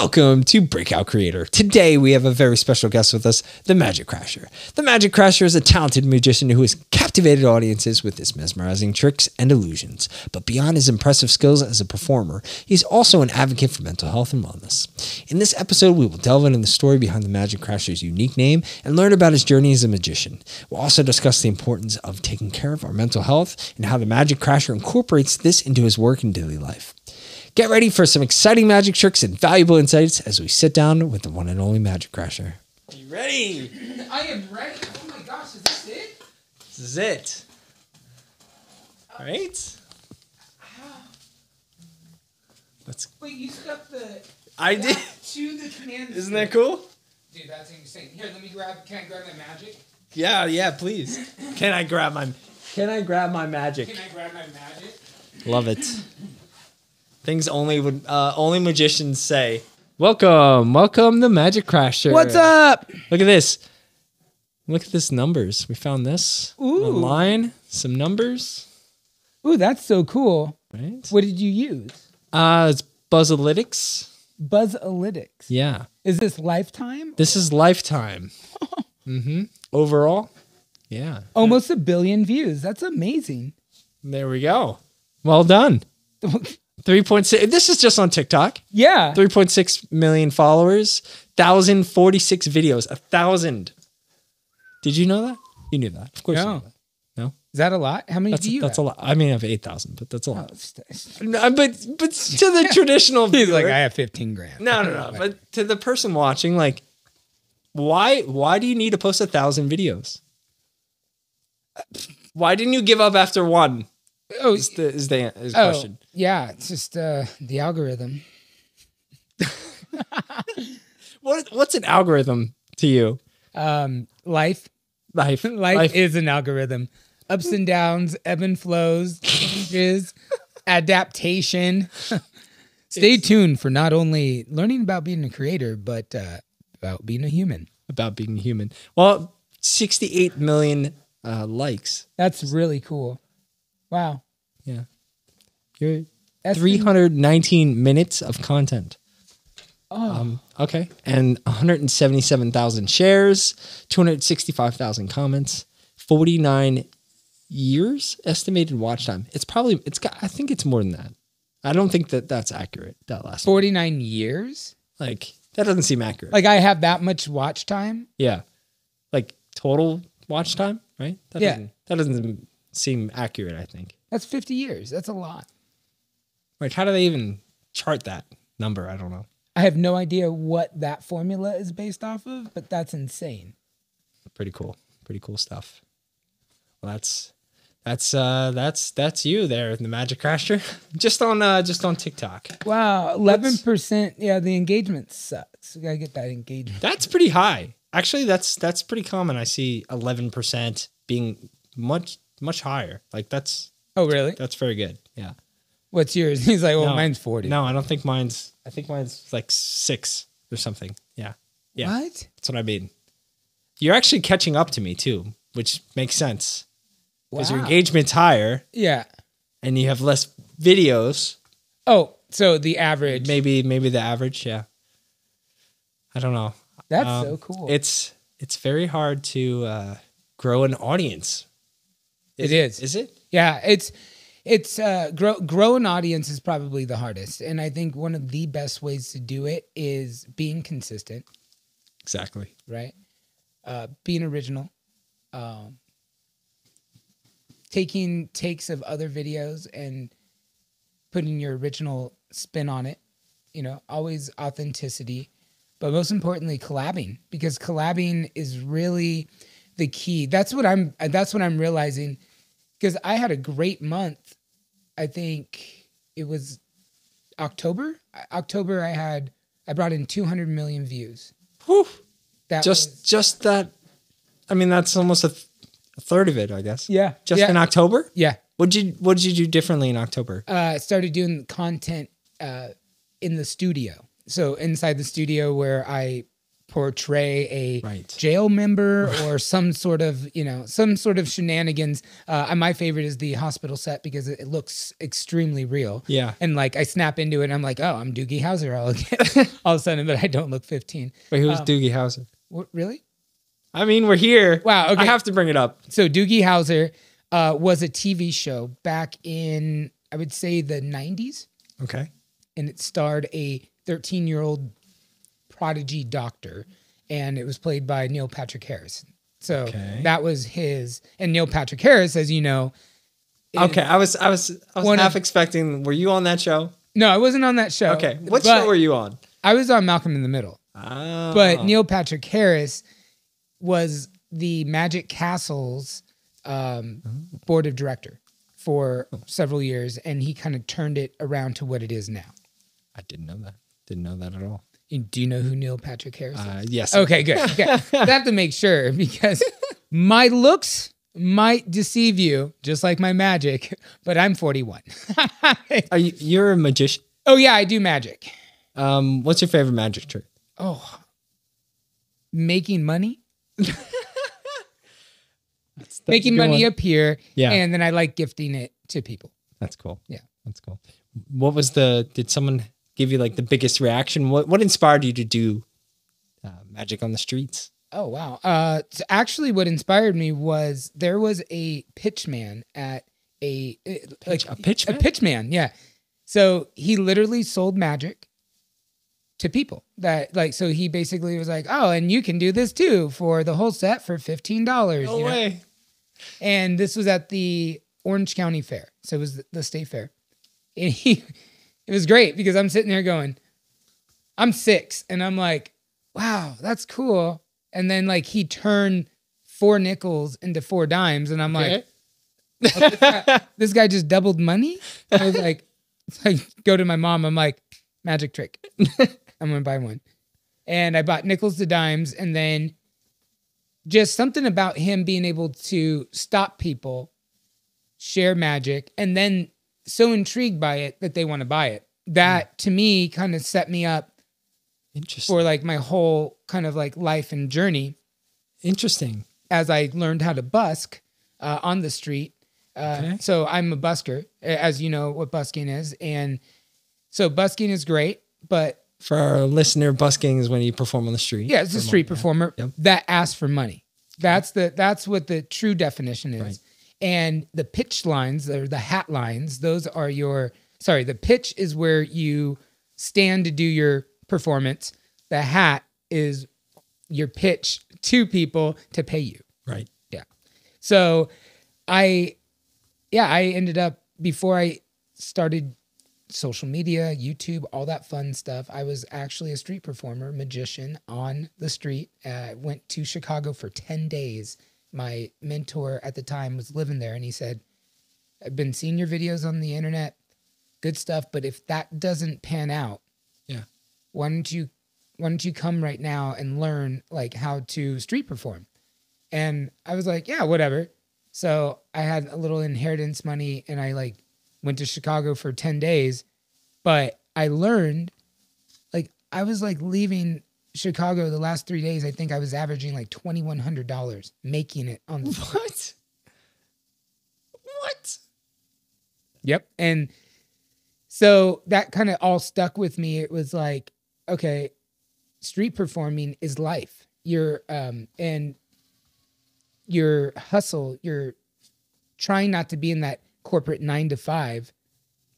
Welcome to Breakout Creator. Today we have a very special guest with us, the Magic Crasher. The Magic Crasher is a talented magician who has captivated audiences with his mesmerizing tricks and illusions. But beyond his impressive skills as a performer, he's also an advocate for mental health and wellness. In this episode, we will delve into the story behind the Magic Crasher's unique name and learn about his journey as a magician. We'll also discuss the importance of taking care of our mental health and how the Magic Crasher incorporates this into his work and daily life. Get ready for some exciting magic tricks and valuable insights as we sit down with the one and only Magic Crasher. Are you ready? I am ready. Oh my gosh, is this it? This is it. All right. Let's. Wait, you stuck the. I did. To the command. Isn't that cool? Dude, that's insane. Here, let me grab. Can I grab my magic? Yeah, please. Can I grab my magic? Can I grab my magic? Love it. Things only magicians say. Welcome the Magic Crasher. What's up? Look at this. Look at this numbers. We found this online. Some numbers. Ooh, that's so cool. Right. What did you use? It's Buzzalytics. Buzzalytics. Yeah. Is this lifetime? This is lifetime. Overall. Yeah. Almost 1 billion views. That's amazing. There we go. Well done. 3.6. This is just on TikTok. Yeah. 3.6 million followers. 1,046 videos. 1,000. Did you know that? You knew that. Of course you knew that. No? Is that a lot? How many do you That's have? a lot. I mean, I have 8,000, but that's a lot. Oh, No, but to the traditional viewer. He's like, I have 15 grand. No. But to the person watching, like, why do you need to post 1,000 videos? Why didn't you give up after one? Oh, Is the question. Yeah, it's just the algorithm. What's an algorithm to you? Life Life is an algorithm. Ups and downs, ebb and flows, changes, adaptation. Stay tuned for not only learning about being a creator, but about being a human. About being human. Well, 68 million likes. That's really cool. Wow. Yeah. You're 319 minutes of content. Oh. Okay. And 177,000 shares, 265,000 comments, 49 years estimated watch time. I think it's more than that. I don't think that's accurate. That last 49 years? Like, that doesn't seem accurate. Like I have that much watch time? Yeah. Like total watch time, right? Yeah. That doesn't seem accurate, I think. That's 50 years. That's a lot. Like, how do they even chart that number? I don't know. I have no idea what that formula is based off of, but that's insane. Pretty cool. Pretty cool stuff. Well, that's you there, the Magic Crasher. just on TikTok. Wow, 11%. Yeah, the engagement sucks. We gotta get that engagement. That's pretty high. Actually, that's pretty common. I see 11% being much higher. Like that's. Oh, really? That's very good. Yeah. What's yours? He's like, well, No, mine's 40. No, I don't think mine's. I think mine's like 6 or something. Yeah. Yeah. What? That's what I mean. You're actually catching up to me too, which makes sense because your engagement's higher. Yeah. And you have less videos. Oh, so the average. Maybe the average. Yeah. I don't know. That's so cool. It's very hard to grow an audience. It is. Is it? Yeah, it's grow an audience is probably the hardest, and I think one of the best ways to do it is being consistent. Exactly. Right. Being original. Taking takes of other videos and putting your original spin on it. You know, always authenticity, but most importantly, collabing, because collabing is really the key. That's what I'm realizing. Because I had a great month. I think it was October. October, I brought in 200 million views. Whew. That just that. I mean, that's almost a third of it, I guess. Yeah. Just in October? Yeah. What did you do differently in October? I started doing content in the studio. So inside the studio where I portray a Right. jail member or some sort of, shenanigans. My favorite is the hospital set because it looks extremely real. Yeah. And like I snap into it and I'm like, oh, I'm Doogie Howser all of a sudden, but I don't look 15. Wait, who's Doogie Howser? What, really? I mean, we're here. Wow. Okay. I have to bring it up. So Doogie Howser was a TV show back in, I would say, the 90s. Okay. And it starred a 13-year-old prodigy doctor, and it was played by Neil Patrick Harris. So that was his. And Neil Patrick Harris, as you know. Okay, I was half expecting. Were you on that show? No, I wasn't on that show. Okay, what show were you on? I was on Malcolm in the Middle. Oh. But Neil Patrick Harris was the Magic Castle's board of director for several years, and he kind of turned it around to what it is now. I didn't know that. Didn't know that at all. Do you know who Neil Patrick Harris is? Yes. Okay, good. Okay. I have to make sure because my looks might deceive you, just like my magic, but I'm 41. You're a magician? Oh, yeah, I do magic. What's your favorite magic trick? Oh, making money. Making money appear, and then I like gifting it to people. That's cool. Yeah. That's cool. What was did someone give you like the biggest reaction? What inspired you to do magic on the streets? Oh, wow. So actually what inspired me was there was a pitch man at a pitch man. Yeah. So he literally sold magic to people so he basically was like, oh, and you can do this too for the whole set for $15. No way. And this was at the Orange County Fair. So it was the state fair. And it was great because I'm sitting there going, I'm 6 and I'm like, wow, that's cool. And then like he turned 4 nickels into 4 dimes. And I'm like, oh, this guy just doubled money. I was like, I go to my mom. I'm like, magic trick. I'm going to buy one. And I bought nickels to dimes. And then just something about him being able to stop people, share magic, and then so intrigued by it that they want to buy it. That to me kind of set me up for like my whole kind of like life and journey. Interesting. As I learned how to busk on the street. So I'm a busker, as you know what busking is. And so busking is great, but for our listener, busking is when you perform on the street. Yeah, it's a street performer that asks for money. That's what the true definition is. Right. And the pitch lines, or the hat lines, those are the pitch is where you stand to do your performance. The hat is your pitch to people to pay you. Right. Yeah. So I ended up, before I started social media, YouTube, all that fun stuff, I was actually a street performer, magician on the street. Went to Chicago for 10 days. My mentor at the time was living there, and he said, I've been seeing your videos on the internet, good stuff, but if that doesn't pan out, why don't you come right now and learn like how to street perform? And I was like, yeah, whatever. So I had a little inheritance money, and I like went to Chicago for 10 days, but I learned, like, I was like leaving Chicago the last 3 days. I think I was averaging like $2,100 making it on the What? What? Yep. And so that kind of all stuck with me. It was like, okay, street performing is life. And your hustle, you're trying not to be in that corporate 9 to 5.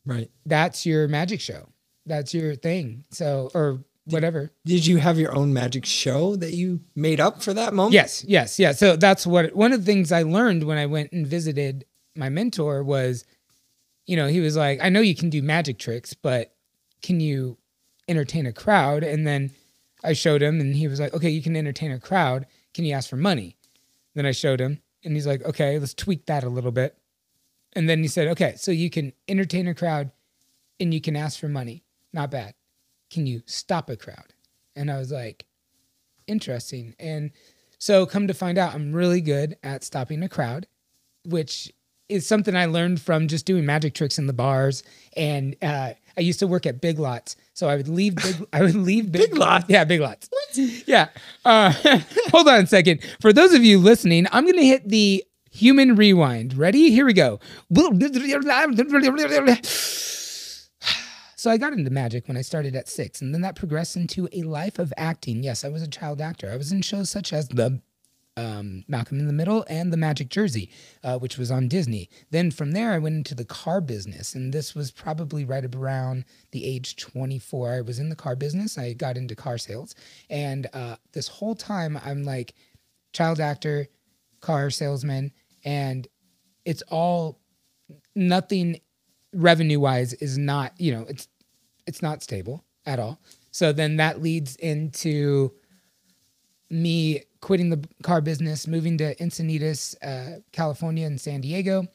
Right. That's your magic show. That's your thing. So, or whatever. Did you have your own magic show that you made up for that moment? Yes. Yeah. So that's one of the things I learned when I went and visited my mentor was, he was like, I know you can do magic tricks, but can you entertain a crowd? And then I showed him, and he was like, okay, you can entertain a crowd. Can you ask for money? Then I showed him, and he's like, okay, let's tweak that a little bit. And then he said, okay, so you can entertain a crowd and you can ask for money. Not bad. Can you stop a crowd? And I was like, interesting. And so come to find out, I'm really good at stopping a crowd, which is something I learned from just doing magic tricks in the bars. And I used to work at Big Lots. So I would leave Big Lots. Yeah, Big Lots. What? Yeah. Hold on a second. For those of you listening, I'm going to hit the human rewind. Ready? Here we go. So I got into magic when I started at 6, and then that progressed into a life of acting. Yes, I was a child actor. I was in shows such as the Malcolm in the Middle and The Magic Jersey, which was on Disney. Then from there, I went into the car business, and this was probably right around the age 24. I was in the car business. I got into car sales, and this whole time, I'm like child actor, car salesman, and it's all nothing revenue-wise is not, it's not stable at all. So then that leads into me quitting the car business, moving to Encinitas, California and San Diego,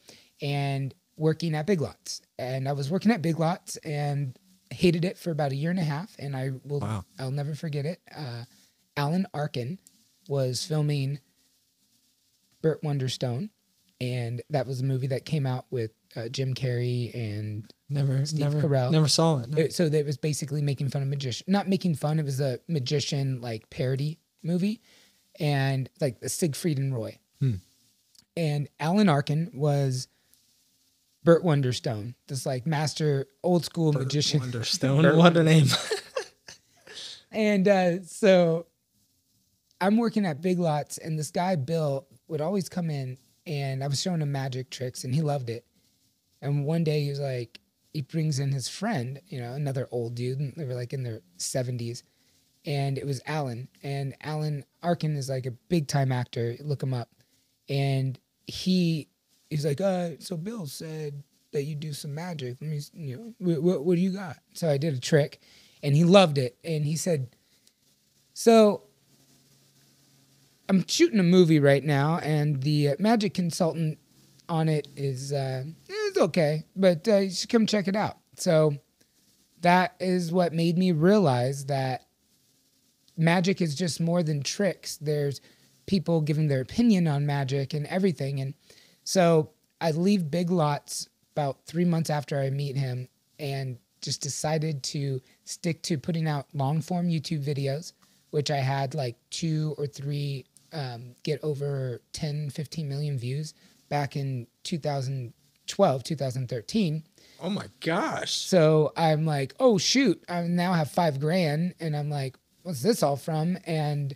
and working at Big Lots. And I was working at Big Lots and hated it for about a year and a half. And I'll never forget it. Alan Arkin was filming Burt Wonderstone. And that was a movie that came out with Jim Carrey and Steve Carell. Never saw it. No. So it was basically making fun of magician. Not making fun. It was a magician like parody movie, and like the Siegfried and Roy. And Alan Arkin was Burt Wonderstone, this like master old school magician. Wonderstone, what a name! And so I'm working at Big Lots, and this guy Bill would always come in. And I was showing him magic tricks, and he loved it. And one day he was like, he brings in his friend, another old dude. They were like in their 70s. And it was Alan. And Alan Arkin is like a big time actor. Look him up. And he's like, so Bill said that you do some magic. Let me, what do you got? So I did a trick, and he loved it. And he said, so I'm shooting a movie right now, and the magic consultant on it is it's okay, but you should come check it out. So that is what made me realize that magic is just more than tricks. There's people giving their opinion on magic and everything. And so I leave Big Lots about 3 months after I meet him, and just decided to stick to putting out long form YouTube videos, which I had like 2 or 3 get over 10, 15 million views back in 2012, 2013. Oh my gosh. So I'm like, oh shoot, I now have $5,000. And I'm like, what's this all from? And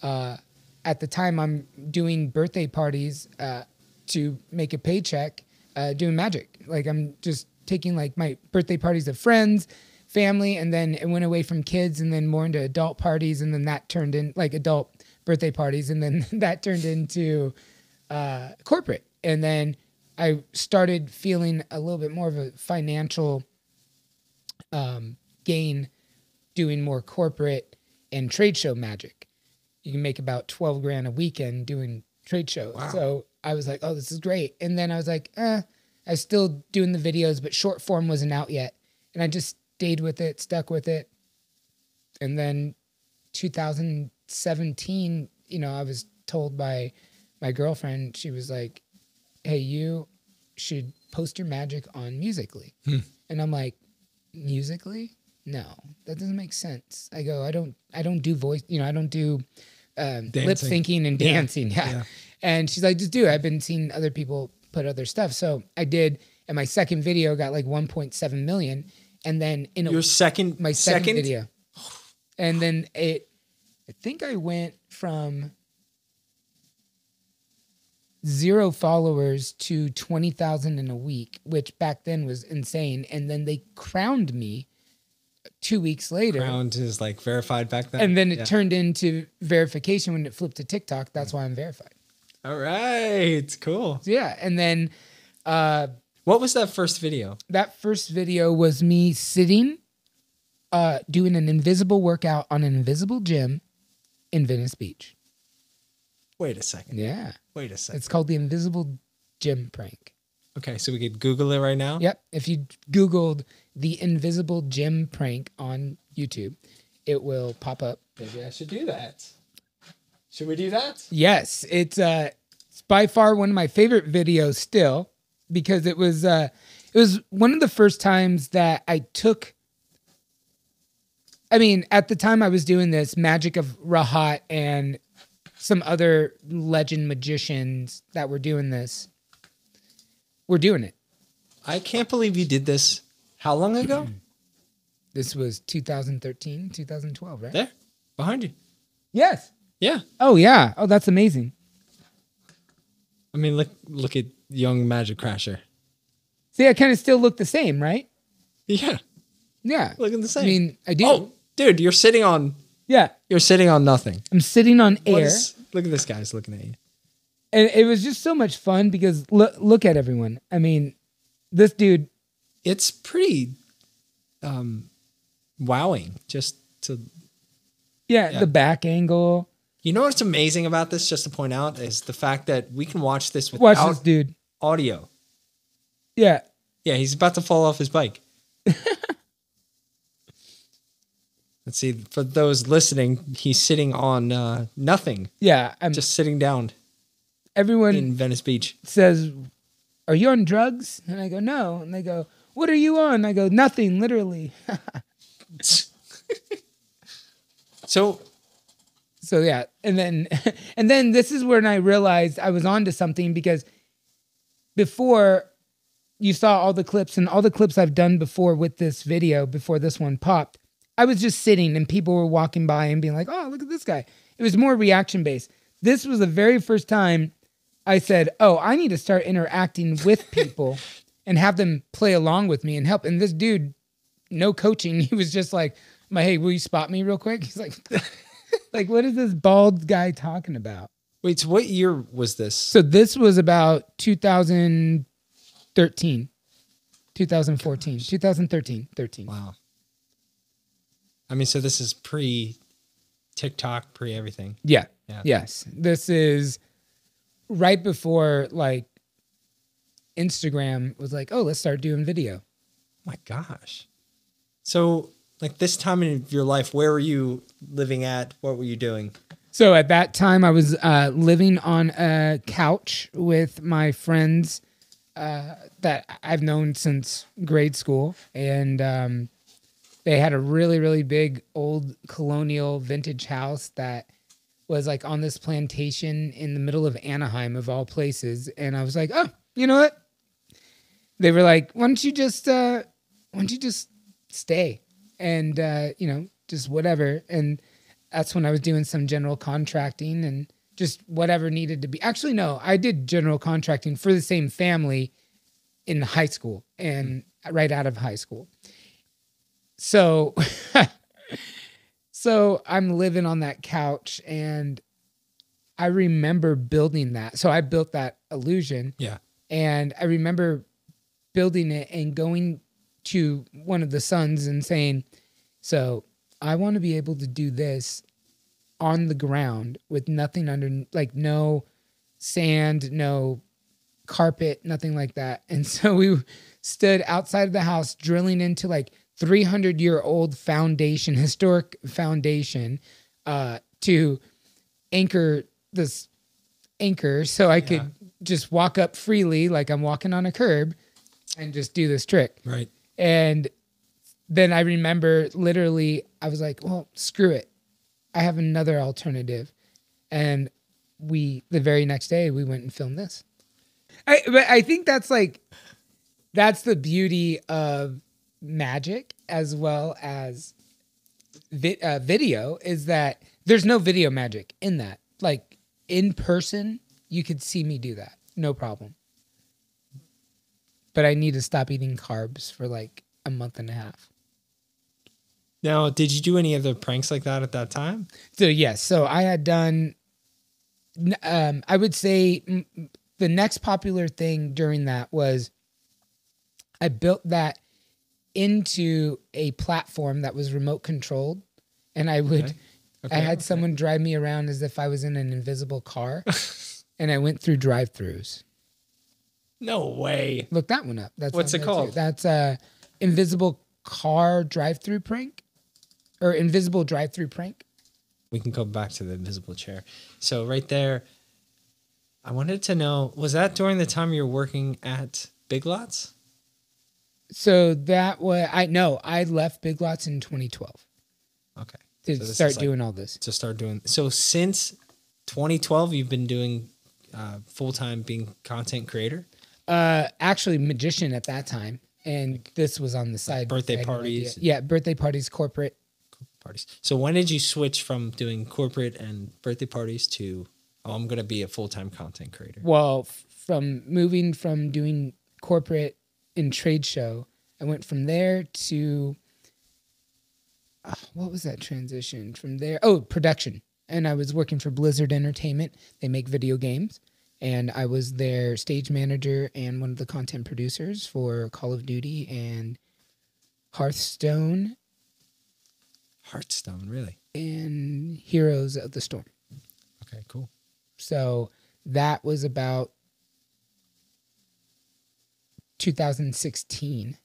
at the time I'm doing birthday parties to make a paycheck doing magic. Like I'm just taking like my birthday parties of friends, family, and then it went away from kids and then more into adult parties. And then that turned in like adult birthday parties, and then that turned into corporate. And then I started feeling a little bit more of a financial gain doing more corporate and trade show magic. You can make about $12,000 a weekend doing trade shows. Wow. So I was like, oh, this is great. And then I was like, I was still doing the videos, but short form wasn't out yet. And I just stayed with it, stuck with it. And then 2017, I was told by my girlfriend, she was like, hey, you should post your magic on Musical.ly. And I'm like, Musical.ly? No, that doesn't make sense. I go, I don't do voice, I don't do lip syncing and dancing. Yeah. And she's like, just do it. I've been seeing other people put other stuff. So I did, and my second video got like 1.7 million. And then my second video. And then I think I went from 0 followers to 20,000 in a week, which back then was insane. And then they crowned me 2 weeks later. Crowned is like verified back then. And then it turned into verification when it flipped to TikTok. That's why I'm verified. All right. Cool. So yeah. And then what was that first video? That first video was me sitting, doing an invisible workout on an invisible gym in Venice Beach. Wait a second. Yeah. Wait a second. It's called the Invisible Gym Prank. Okay, so we could Google it right now? Yep. If you Googled the Invisible Gym Prank on YouTube, it will pop up. Maybe I should do that. Should we do that? Yes. It's by far one of my favorite videos still, because it was one of the first times that I took I mean, at the time I was doing this, Magic of Rahat and some other legend magicians that were doing this, were doing it. I can't believe you did this. How long ago? This was 2013, 2012, right? There, behind you. Yes. Yeah. Oh, yeah. Oh, that's amazing. I mean, look at young Magic Crasher. See, I kind of still look the same, right? Yeah. Yeah. Looking the same. I mean, I do. Oh, dude, you're sitting on nothing. I'm sitting on air. Look at this guy's looking at you. And it was just so much fun because look at everyone. I mean, this dude. It's pretty wowing just to. Yeah, the back angle. You know what's amazing about this, just to point out, is the fact that we can watch this without this dude. Audio. Yeah. Yeah, he's about to fall off his bike. Let's see. For those listening, he's sitting on nothing. Yeah. I'm just sitting down. Everyone in Venice Beach says, "Are you on drugs?" And I go, "No." And they go, "What are you on?" I go, "Nothing, literally." So yeah. And then this is when I realized I was onto something, because before you saw all the clips and all the clips I've done before with this video, before this one popped, I was just sitting and people were walking by and being like, "Oh, look at this guy." It was more reaction based. This was the very first time I said, "Oh, I need to start interacting with people and have them play along with me and help." And this dude, no coaching, he was just like, "Hey, will you spot me real quick?" He's like, like, what is this bald guy talking about? Wait, so what year was this? So this was about 2013, 2014, 2013. Wow. I mean, so this is pre-TikTok, pre-everything. Yeah. Yes. This is right before, like, Instagram was like, "Oh, let's start doing video." My gosh. So, like, this time in your life, where were you living at? What were you doing? So at that time, I was living on a couch with my friends that I've known since grade school. And they had a really, really big old colonial vintage house that was like on this plantation in the middle of Anaheim, of all places. And I was like, "Oh, you know what?" They were like, why don't you just stay and, just whatever. And that's when I was doing some general contracting and just whatever needed to be. Actually, no, I did general contracting for the same family in high school and right out of high school. So, so I'm living on that couch and I remember building that. So I built that illusion. Yeah. And I remember building it and going to one of the sons and saying, "So I want to be able to do this on the ground with nothing under, like no sand, no carpet, nothing like that." And so we stood outside of the house drilling into like 300-year-old foundation, historic foundation, to anchor this anchor so I could just walk up freely like I'm walking on a curb and just do this trick. Right. And then I remember literally I was like, "Well, screw it. I have another alternative." And the very next day we went and filmed this. But I think that's the beauty of magic as well as video, is that there's no video magic in that. Like in person, you could see me do that. No problem. But I need to stop eating carbs for like a month and a half. Now, did you do any other pranks like that at that time? So yes. So I had done, I would say the next popular thing during that was I built that into a platform that was remote controlled. And I would, I had someone drive me around as if I was in an invisible car. And I went through drive-thrus. No way. Look that one up. What's it called? That's a invisible car drive-through prank, or invisible drive-through prank. We can go back to the invisible chair. So right there, I wanted to know, was that during the time you were working at Big Lots? So that was, I left Big Lots in 2012. Okay. to So this start is like doing all this. to start doing. So since 2012, you've been doing full time being content creator. Actually, magician at that time, and this was on the side. Birthday I had no idea. parties. Yeah, birthday parties, corporate. Parties. So when did you switch from doing corporate and birthday parties to, oh, I'm going to be a full time content creator? Well, from moving from doing corporate and trade show, I went from there to what was that transition from there? Oh, production. And I was working for Blizzard Entertainment. They make video games. And I was their stage manager and one of the content producers for Call of Duty and Hearthstone Hearthstone, really? and Heroes of the Storm. Okay, cool. So that was about 2016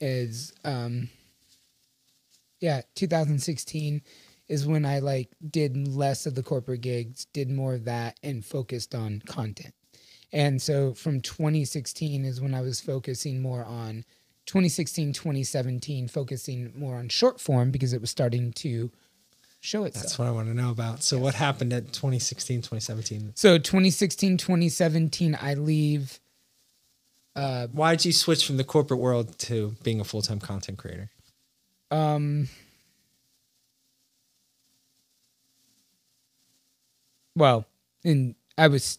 is 2016 is when I like did less of the corporate gigs, did more of that, and focused on content. And so from 2016 is when I was focusing more on 2016, 2017, focusing more on short form because it was starting to show itself. That's what I want to know about. So what happened at 2016, 2017? So 2016, 2017, I leave. Why'd you switch from the corporate world to being a full-time content creator? Well, and I was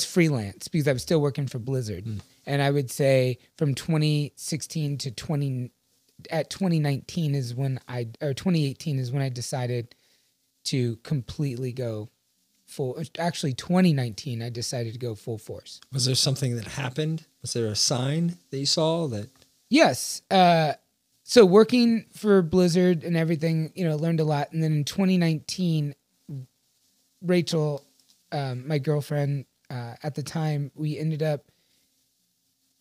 freelance because I was still working for Blizzard. And I would say from 2016 to 2019 is when 2018 is when I decided to completely go full. Actually, 2019, I decided to go full force. Was there something that happened? Was there a sign that you saw that? Yes. So working for Blizzard and everything, learned a lot. And then in 2019, Rachel, my girlfriend at the time, we ended up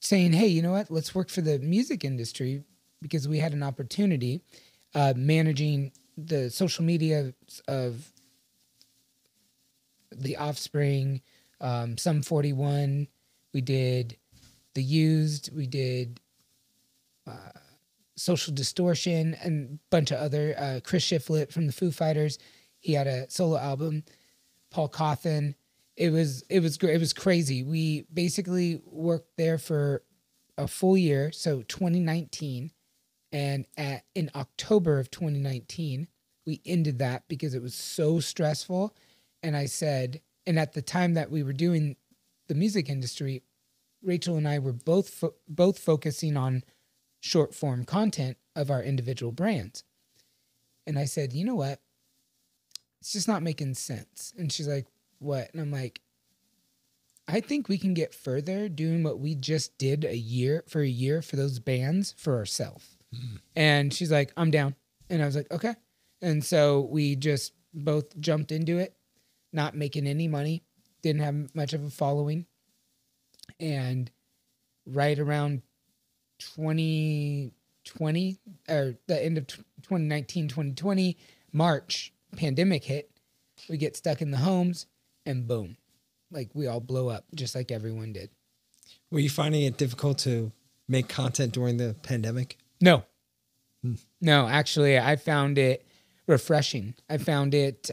saying, hey, you know what? Let's work for the music industry because we had an opportunity managing the social media of The Offspring, Sum 41. We did The Used. We did Social Distortion and a bunch of other. Chris Shiflett from the Foo Fighters. He had a solo album. Paul Cawthon. It was great. It was crazy. We basically worked there for a full year, so 2019, and in October of 2019, we ended that because it was so stressful. And I said, and at the time that we were doing the music industry, Rachel and I were both focusing on short form content of our individual brands. And I said, you know what? It's just not making sense. And she's like, what? And I'm like, I think we can get further doing what we just did a year for those bands for ourselves. And she's like, I'm down. And I was like, okay. And so we just both jumped into it, not making any money, didn't have much of a following. And right around 2020 or the end of 2019, 2020, March, pandemic hit, we get stuck in the homes and boom, like we all blow up just like everyone did. Were you finding it difficult to make content during the pandemic? No, actually I found it refreshing. I found it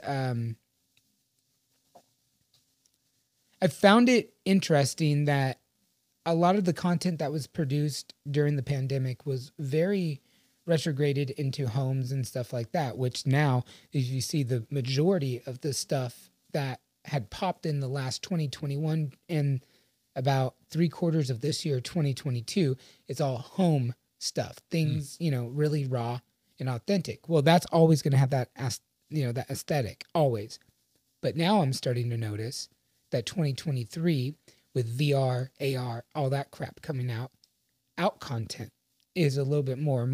interesting that a lot of the content that was produced during the pandemic was very retrograded into homes and stuff like that, which now, as you see, the majority of the stuff that had popped in the last 2021 and about 3/4 of this year, 2022, it's all home stuff, things, really raw and authentic. Well, that's always going to have that aesthetic, always. But now I'm starting to notice that 2023 with VR, AR, all that crap coming out content is a little bit more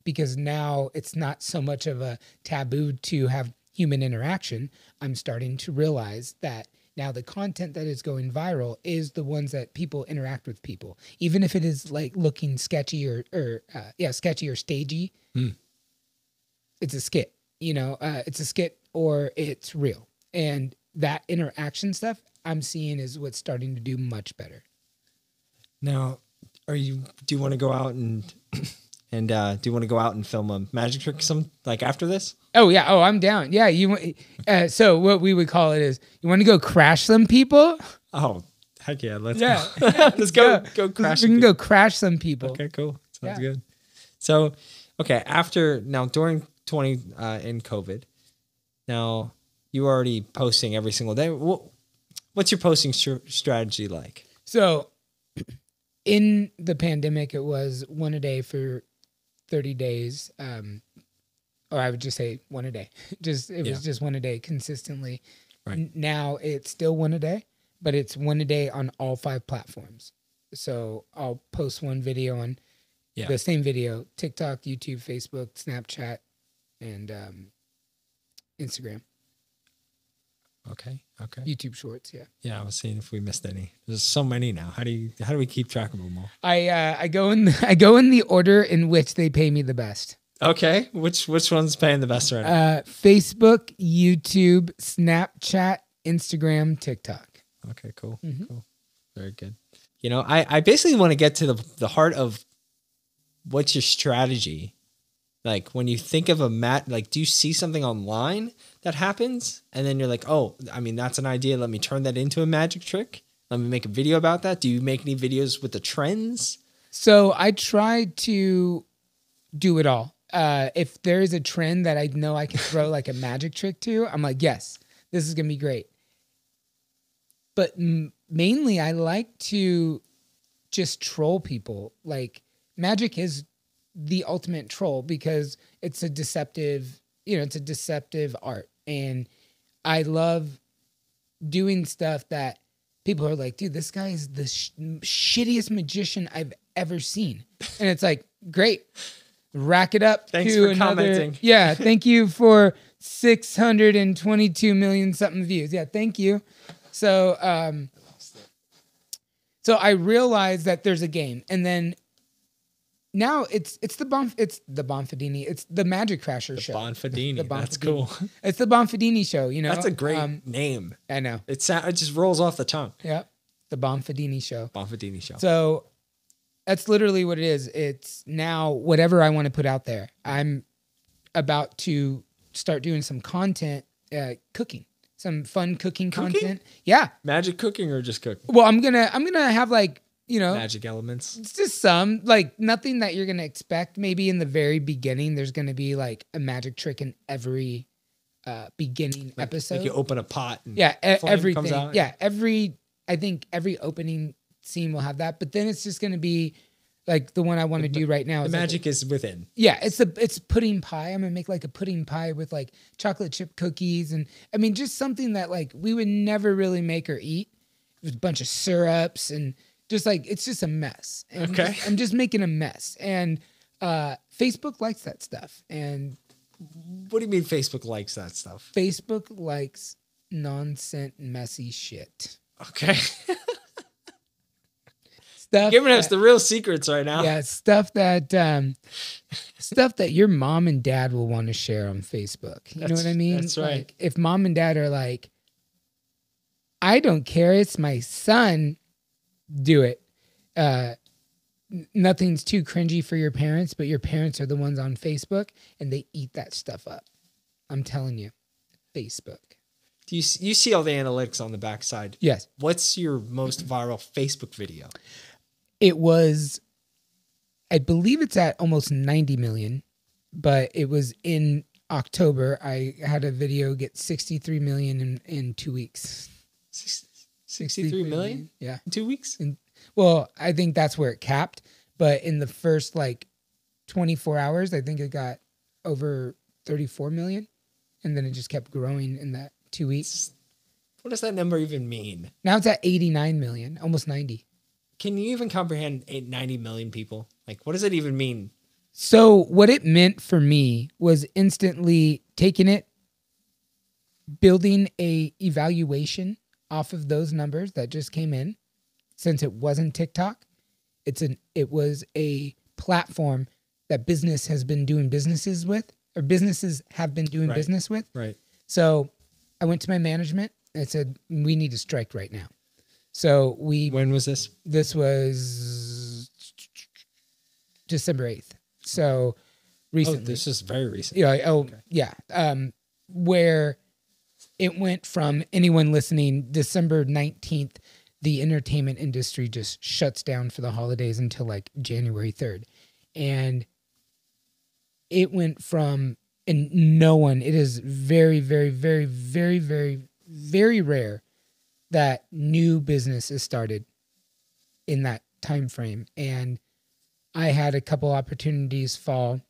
because now it's not so much of a taboo to have human interaction. I'm starting to realize that now the content that is going viral is the ones that people interact with people, even if it is like looking sketchy or sketchy or stagey. It's a skit, it's a skit or it's real. And that interaction stuff I'm seeing is what's starting to do much better. Now, do you want to go out and And do you want to go out and film a magic trick after this? Oh yeah. Oh, I'm down. Yeah. So what we would call it is, you want to go crash some people? Oh, heck yeah. Let's Yeah. go. Let's go crash. We can go crash some people. Okay, cool. Sounds good. So, okay. During in COVID, now you already posting every single day. What's your posting strategy like? So in the pandemic, it was one a day for 30 days. Or I would just say one a day. It was just one a day consistently. Right. Now it's still one a day, but it's one a day on all 5 platforms. So I'll post one video on the same video: TikTok, YouTube, Facebook, Snapchat, and Instagram. Okay. YouTube Shorts, yeah. Yeah, I was seeing if we missed any. There's so many now. How do we keep track of them all? I go in the order in which they pay me the best. Okay, which one's paying the best right now? Facebook, YouTube, Snapchat, Instagram, TikTok. Okay, cool. Cool. Very good. I basically want to get to the heart of what's your strategy. Like when you think of do you see something online that happens and then you're like, oh, I mean, that's an idea. Let me turn that into a magic trick. Let me make a video about that. Do you make any videos with the trends? So I try to do it all. If there is a trend that I know I can throw like a magic trick to, I'm like, yes, this is going to be great. But mainly I like to just troll people. Like magic is the ultimate troll because it's a deceptive art. And I love doing stuff that people are like, dude, this guy is the shittiest magician I've ever seen. And it's like, great. Rack it up. Thanks for commenting. Yeah. Thank you for 622 million something views. Yeah. Thank you. So I realized that there's a game, and then now it's the Bonfadini. It's the Magic Crasher show. Bonfadini. That's cool. It's the Bonfadini show. That's a great name. I know. It just rolls off the tongue. Yep. The Bonfadini show. Bonfadini show. So that's literally what it is. It's now whatever I want to put out there. I'm about to start doing some content, cooking, some fun cooking content. Yeah. Magic cooking or just cooking? Well, I'm gonna have magic elements. It's just some, like, nothing that you're gonna expect. Maybe in the very beginning, there's gonna be like a magic trick in every beginning episode. Like you open a pot. And everything comes out. Yeah, I think every opening scene will have that. But then it's just gonna be like the one I want to do right now. The magic is within. Yeah, it's pudding pie. I'm gonna make like a pudding pie with like chocolate chip cookies, and I mean just something that like we would never really make or eat. With a bunch of syrups and just like it's just a mess. And okay, I'm just making a mess, and Facebook likes that stuff. And what do you mean Facebook likes that stuff? Facebook likes nonsense, messy shit. Okay. Stuff giving us the real secrets right now. Yeah, stuff that your mom and dad will want to share on Facebook. You know what I mean? That's right. Like, if mom and dad are like, I don't care, it's my son, do it. Nothing's too cringy for your parents, but your parents are the ones on Facebook and they eat that stuff up. I'm telling you, Facebook. Do you see all the analytics on the backside? Yes. What's your most viral Facebook video? It was, I believe it's at almost 90 million, but it was in October. I had a video get 63 million in 2 weeks. 63 million? Yeah. In 2 weeks? Well, I think that's where it capped. But in the first like 24 hours, I think it got over 34 million. And then it just kept growing in that 2 weeks. What does that number even mean? Now it's at 89 million, almost 90. Can you even comprehend 90 million people? Like, what does it even mean? So what it meant for me was instantly taking it, building a evaluation off of those numbers that just came in. Since it wasn't TikTok, it was a platform that business has been doing businesses with, or businesses have been doing business with. Right. So I went to my management and I said, we need to strike right now. So when was this? This was December 8th. So recently, this is very recent. yeah, yeah, where it went from anyone listening December 19th, the entertainment industry just shuts down for the holidays until like January 3rd. And it went from, and no one, it is very, very, very, very, very, very rare that new business is started in that time frame. And I had a couple opportunities fall,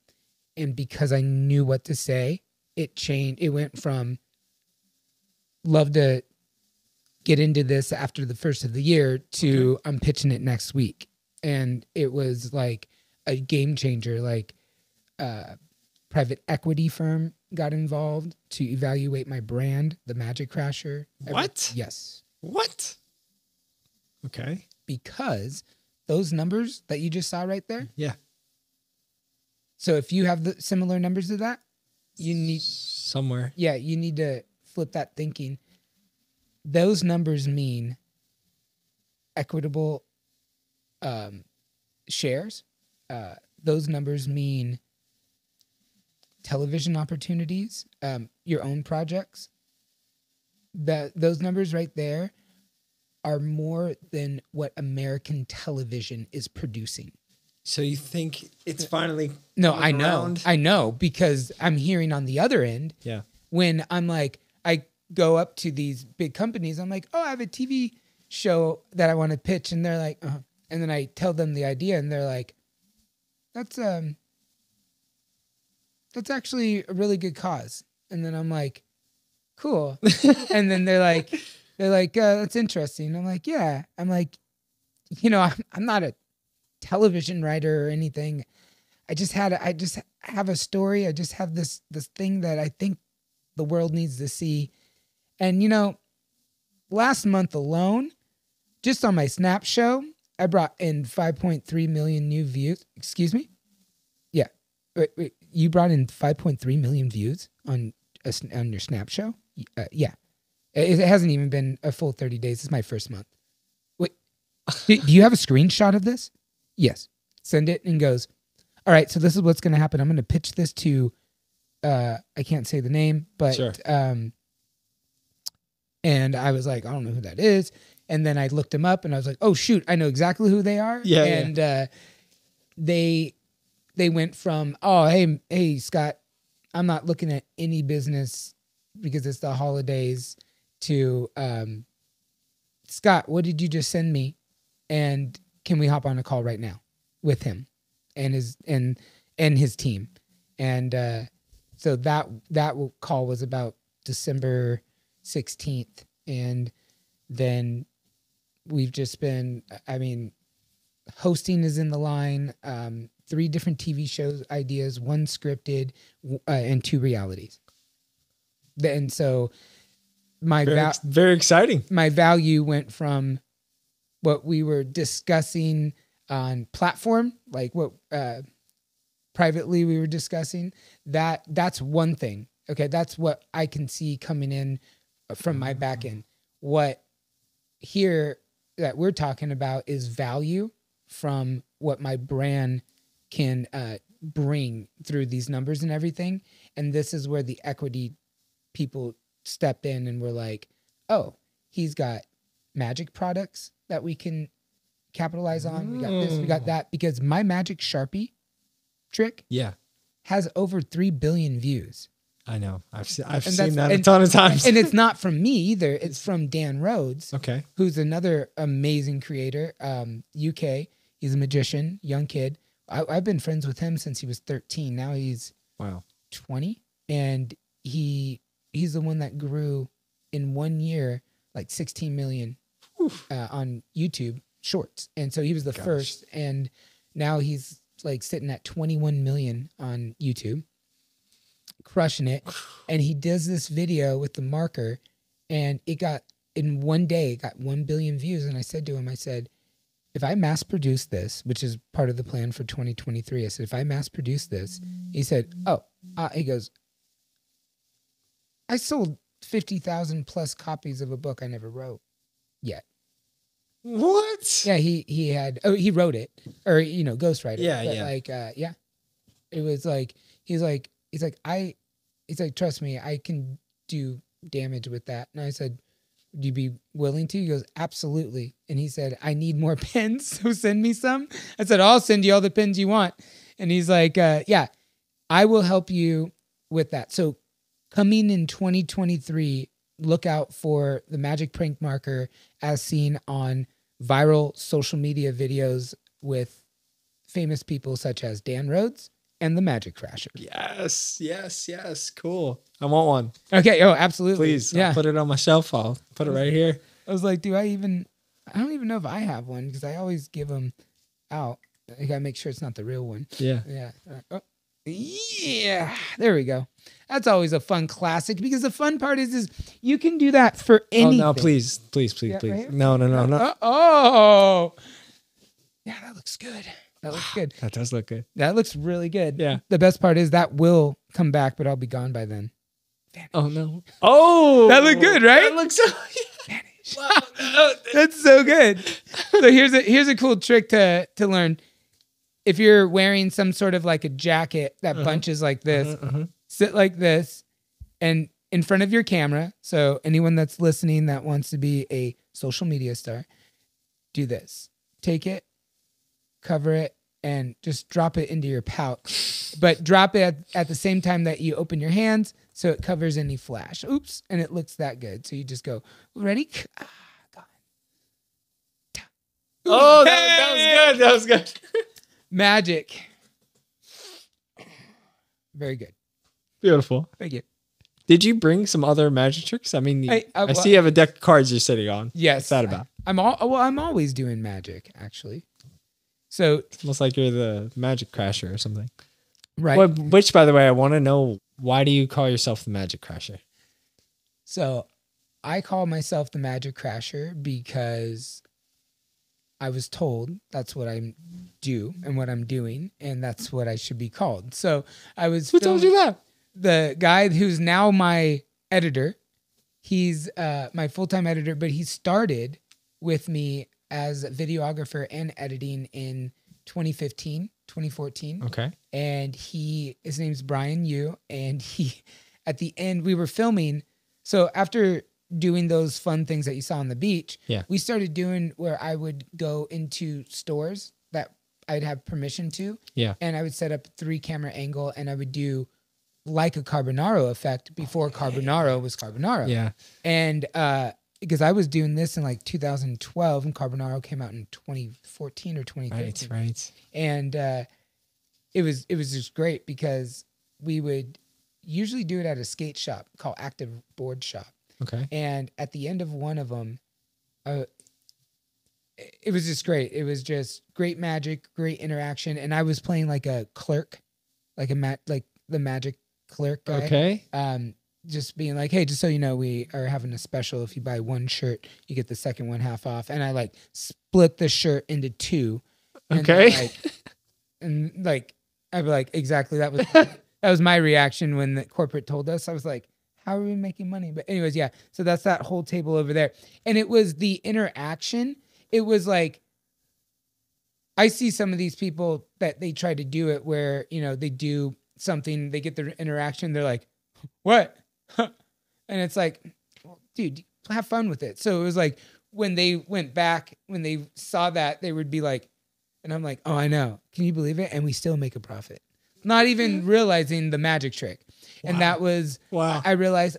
and because I knew what to say, it changed. It went from love to get into this after the first of the year to I'm pitching it next week. And it was like a game changer. Like private equity firm got involved to evaluate my brand, the Magic Crasher. What? Yes. What? Okay. Because those numbers that you just saw right there. Yeah. So if you have the similar numbers to that, you need somewhere. Yeah, you need to flip that thinking. Those numbers mean equitable shares. Those numbers mean television opportunities, your own projects. Those numbers right there are more than what American television is producing. So you think it's finally No, I know. Around? I know, because I'm hearing on the other end. Yeah. When I'm like, I go up to these big companies, I'm like, oh, I have a TV show that I want to pitch. And they're like, and then I tell them the idea and they're like, that's actually a really good cause. And then I'm like, cool. And then they're like, that's interesting. I'm like, yeah. I'm like, I'm not a television writer or anything. I just have a story. I just have this thing that I think the world needs to see. And last month alone, just on my Snap show, I brought in 5.3 million new views. Excuse me? Yeah. Wait, you brought in 5.3 million views on your Snap show? Yeah. It hasn't even been a full 30 days. It's my first month. Wait, do you have a screenshot of this? Yes. Send it, and goes, all right, so this is what's going to happen. I'm going to pitch this to, I can't say the name, but, sure. And I was like, I don't know who that is. And then I looked him up and I was like, oh shoot, I know exactly who they are. Yeah. And, they went from, oh, hey, Scott, I'm not looking at any business because it's the holidays, to, Scott, what did you just send me? And can we hop on a call right now with him and his team? And so that call was about December 16th. And then we've just been, hosting is in the line, 3 different TV shows ideas, 1 scripted, and 2 realities. And so very exciting. My value went from what we were discussing on platform, like what privately we were discussing, that's one thing. Okay, that's what I can see coming in from my back end. What here that we're talking about is value from what my brand can bring through these numbers and everything. And this is where the equity people step in and we're like, oh, he's got magic products that we can capitalize on. We got this, we got that, because my magic Sharpie trick has over 3 billion views. I know. I've seen that a ton of times. And it's not from me either. It's from Dan Rhodes, okay, who's another amazing creator. UK. He's a magician, young kid. I've been friends with him since he was 13. Now he's 20. And he's the one that grew in 1 year like 16 million on YouTube shorts. And so he was the first. And now he's like sitting at 21 million on YouTube, crushing it. And he does this video with the marker, and it got, in 1 day, it got 1 billion views. And I said to him, if I mass produce this, which is part of the plan for 2023, I said, if I mass produce this, he said, he goes, I sold 50,000 plus copies of a book I never wrote yet. What? Yeah, he wrote it, or ghostwriter. Yeah. It was like, he's like, trust me, I can do damage with that. And I said, would you be willing to? He goes, absolutely. And he said, I need more pins, so send me some. I said, I'll send you all the pins you want. And he's like, yeah, I will help you with that. So coming in 2023, look out for the magic prank marker as seen on viral social media videos with famous people such as Dan Rhodes and the Magic Crasher. Yes. Cool. I want one. Okay. Oh, absolutely. Please. Yeah. I'll put it on my shelf. I'll put it right here. I was like, I don't even know if I have one because I always give them out. I gotta make sure it's not the real one. Yeah. Yeah. Oh, yeah. There we go. That's always a fun classic because the fun part is you can do that for anything. Oh, no, please. Yeah, right No. Oh. Yeah, that looks good. That looks good. That does look good. That looks really good. Yeah. The best part is that will come back, but I'll be gone by then. Vanish. Oh, no. Oh. That looked good, right? That looks so... Vanish. Wow. No. That's so good. So here's a cool trick to learn. If you're wearing some sort of like a jacket that bunches like this, sit like this and in front of your camera. So anyone that's listening that wants to be a social media star, do this. Take it, cover it, and just drop it into your pouch. But drop it at the same time that you open your hands so it covers any flash. Oops. And it looks that good. So you just go, ready? Gone. Oh, that was good. That was good. Magic. Very good. Beautiful. Thank you. Did you bring some other magic tricks? I mean, I see you have a deck of cards you're sitting on. Yes. What's that about? I'm always doing magic, actually. So It's almost like you're the Magic Crasher or something. right. Which, by the way, I want to know, why do you call yourself the Magic Crasher? So I call myself the Magic Crasher because I was told that's what I do and what I'm doing, and that's what I should be called. So I was. Who told you that? The guy who's now my editor. He's my full-time editor, but he started with me as a videographer and editing in 2015, 2014. Okay. And his name's Brian Yu. And at the end, we were filming. So after doing those fun things that you saw on the beach, we started doing where I would go into stores that I'd have permission to. Yeah. And I would set up 3-camera angle and I would do like a Carbonaro effect before Carbonaro was Carbonaro. Yeah. And because I was doing this in like 2012 and Carbonaro came out in 2014 or 2015. Right. And it was just great because we would usually do it at a skate shop called Active Board Shop. Okay. And at the end of one of them, it was just great. It was just great magic, great interaction. And I was playing like a clerk, like the magic clerk guy. Okay. Just being like, hey, just so you know, we are having a special. If you buy one shirt, you get the second one half off. And I like split the shirt into 2. Okay. And I'd be like, exactly. That was my reaction when the corporate told us. I was like, how are we making money? But anyways, yeah. So that's that whole table over there. And it was the interaction. It was like, I see some of these people that they try to do it where, they do something, they get the interaction. They're like, what? And it's like, well, dude, have fun with it. So it was like when they went back, when they saw that, they would be like, and I'm like, oh, I know. Can you believe it? And we still make a profit. Not even realizing the magic trick. Wow. And that was, I realized,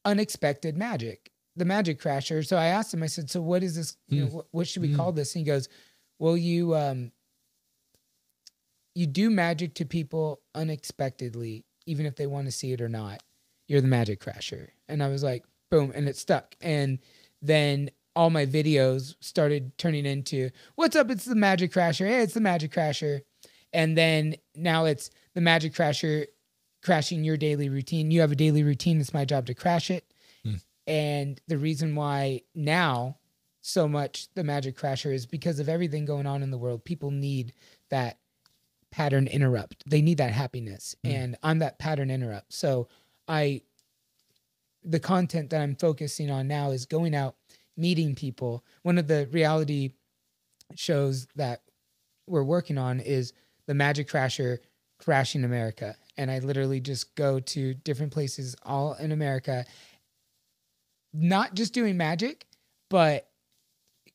unexpected magic, the Magic Crasher. So I asked him, I said, so what is this? What should we call this? And he goes, well, you do magic to people unexpectedly, even if they want to see it or not. You're the Magic Crasher. And I was like, boom. And it stuck. And then all my videos started turning into, what's up? It's the Magic Crasher. Hey, it's the Magic Crasher. And then now it's the Magic Crasher crashing your daily routine. You have a daily routine. It's my job to crash it. And the reason why now so much the Magic Crasher is because of everything going on in the world. People need that pattern interrupt. They need that happiness. And I'm that pattern interrupt. So the content that I'm focusing on now is going out, meeting people. One of the reality shows that we're working on is the Magic Crasher Crashing America. And I literally just go to different places all in America, not just doing magic, but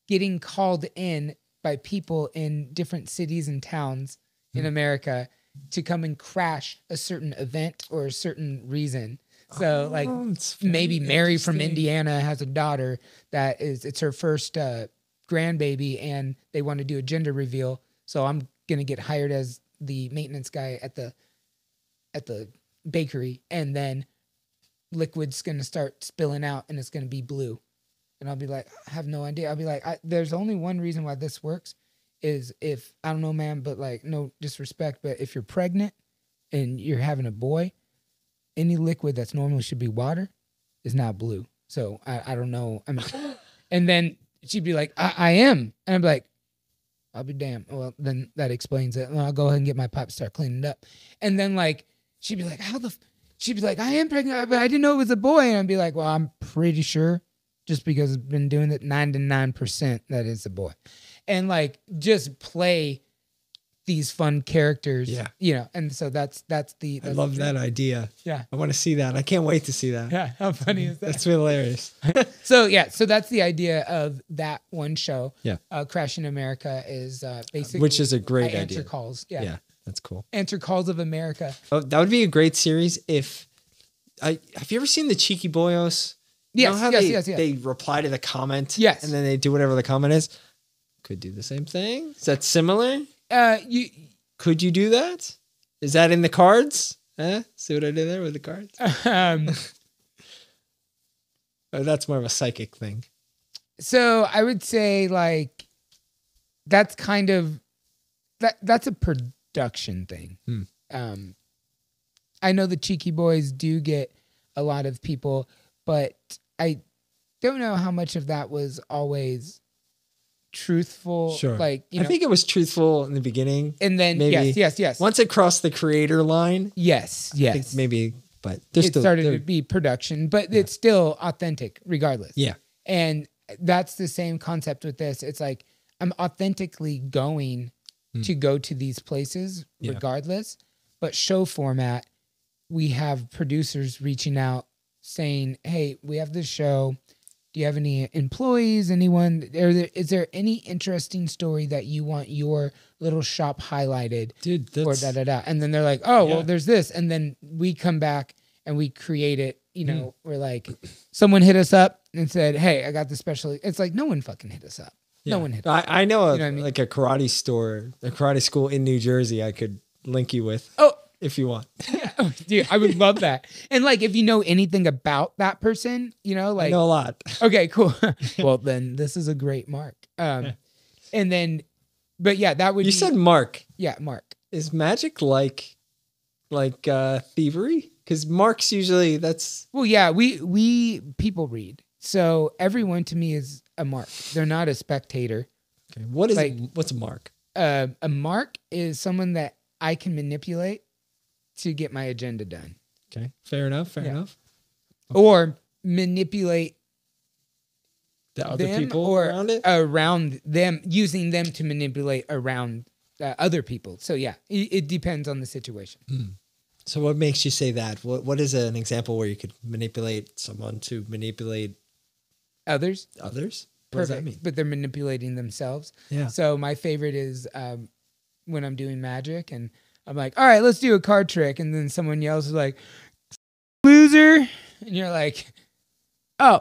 getting called in by people in different cities and towns in America to come and crash a certain event or a certain reason. So like maybe Mary from Indiana has a daughter that it's her first grandbaby and they want to do a gender reveal. So I'm going to get hired as the maintenance guy at the bakery, and then liquid's going to start spilling out and it's going to be blue. And I'll be like, I have no idea. I'll be like, there's only one reason why this works is if, I don't know, man, but like, no disrespect, but if you're pregnant and you're having a boy, any liquid that's normally should be water is now blue. So I don't know. I mean, and then she'd be like, I am. And I'm like, I'll be damned. Well, then that explains it. Well, I'll go ahead and get my pipe, start cleaning it up. And then like, she'd be like, she'd be like, I am pregnant, but I didn't know it was a boy. And I'd be like, well, I'm pretty sure just because I've been doing it 99% that it's a boy. And like, just play these fun characters, you know, and so that's I love that idea. Yeah. I want to see that. I can't wait to see that. Yeah. How funny is that? That's hilarious. So that's the idea of that one show. Yeah. Crashing America is basically, which is a great idea. Answer calls. Yeah. Yeah. That's cool. Answer calls of America. Oh, that would be a great series if have you ever seen the Cheeky Boyos? Yes, you know how yes. They reply to the comment. Yes. And then they do whatever the comment is. Could do the same thing. Is that similar? Could you do that? Is that in the cards? See what I did there with the cards? Oh, that's more of a psychic thing. So I would say like that's kind of that's a production thing. I know the Cheeky Boys do get a lot of people, but I don't know how much of that was always truthful. Sure. Like, you know, I think it was truthful in the beginning. And then maybe, yes. Once it crossed the creator line. Yes. I think maybe, but it started to be production, but it's still authentic regardless. Yeah. And that's the same concept with this. It's like I'm authentically going to go to these places regardless, but show format, we have producers reaching out saying, hey, we have this show. Do you have any employees? Anyone? Is there any interesting story that you want your little shop highlighted? Dude, that's... Or da-da-da. And then they're like, oh, well, there's this. And then we come back and we create it. You know, we're like, someone hit us up and said, hey, I got this special. It's like, no one fucking hit us up. No one hit us up. I know, you know what I mean? Like a karate store, a karate school in New Jersey I could link you with. Oh, if you want. Oh, dude, I would love that. And like, if you know anything about that person, you know, like, I know a lot. Okay, cool. Well, then this is a great mark. And then, but yeah, that would You said mark. Yeah, mark. Is magic like thievery? Because marks usually that's... Well, yeah, we people read. So everyone to me is a mark. They're not a spectator. Okay. What's a mark? A mark is someone that I can manipulate to get my agenda done. Okay. Fair enough. Okay. Or manipulate the other people around it? Around them, using them to manipulate around other people. So yeah, it depends on the situation. So what makes you say that? What is an example where you could manipulate someone to manipulate others? Others? Perfect. What does that mean? But they're manipulating themselves. Yeah. So my favorite is when I'm doing magic and I'm like, all right, let's do a card trick. And then someone yells like, loser. And you're like, oh,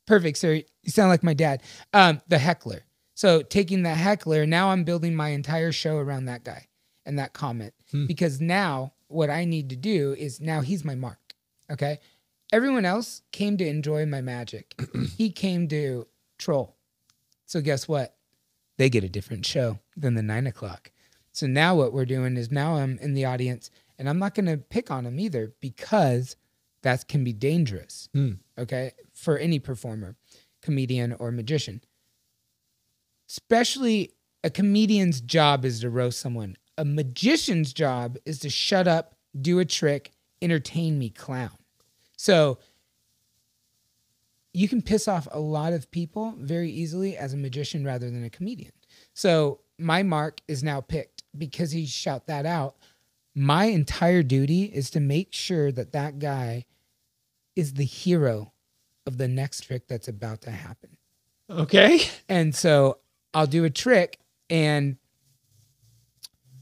perfect, sir. You sound like my dad. The heckler. So taking the heckler, now I'm building my entire show around that guy and that comment. Because now what I need to do is now he's my mark. Okay. Everyone else came to enjoy my magic. He came to troll. So guess what? They get a different show than the 9 o'clock. So now what we're doing is now I'm in the audience and I'm not going to pick on him either because that can be dangerous. Okay. For any performer, comedian or magician. Especially a comedian's job is to roast someone. A magician's job is to shut up, do a trick, entertain me, clown. So you can piss off a lot of people very easily as a magician rather than a comedian. So my mark is now picked because he shout that out. My entire duty is to make sure that that guy is the hero of the next trick that's about to happen. Okay. And so I'll do a trick and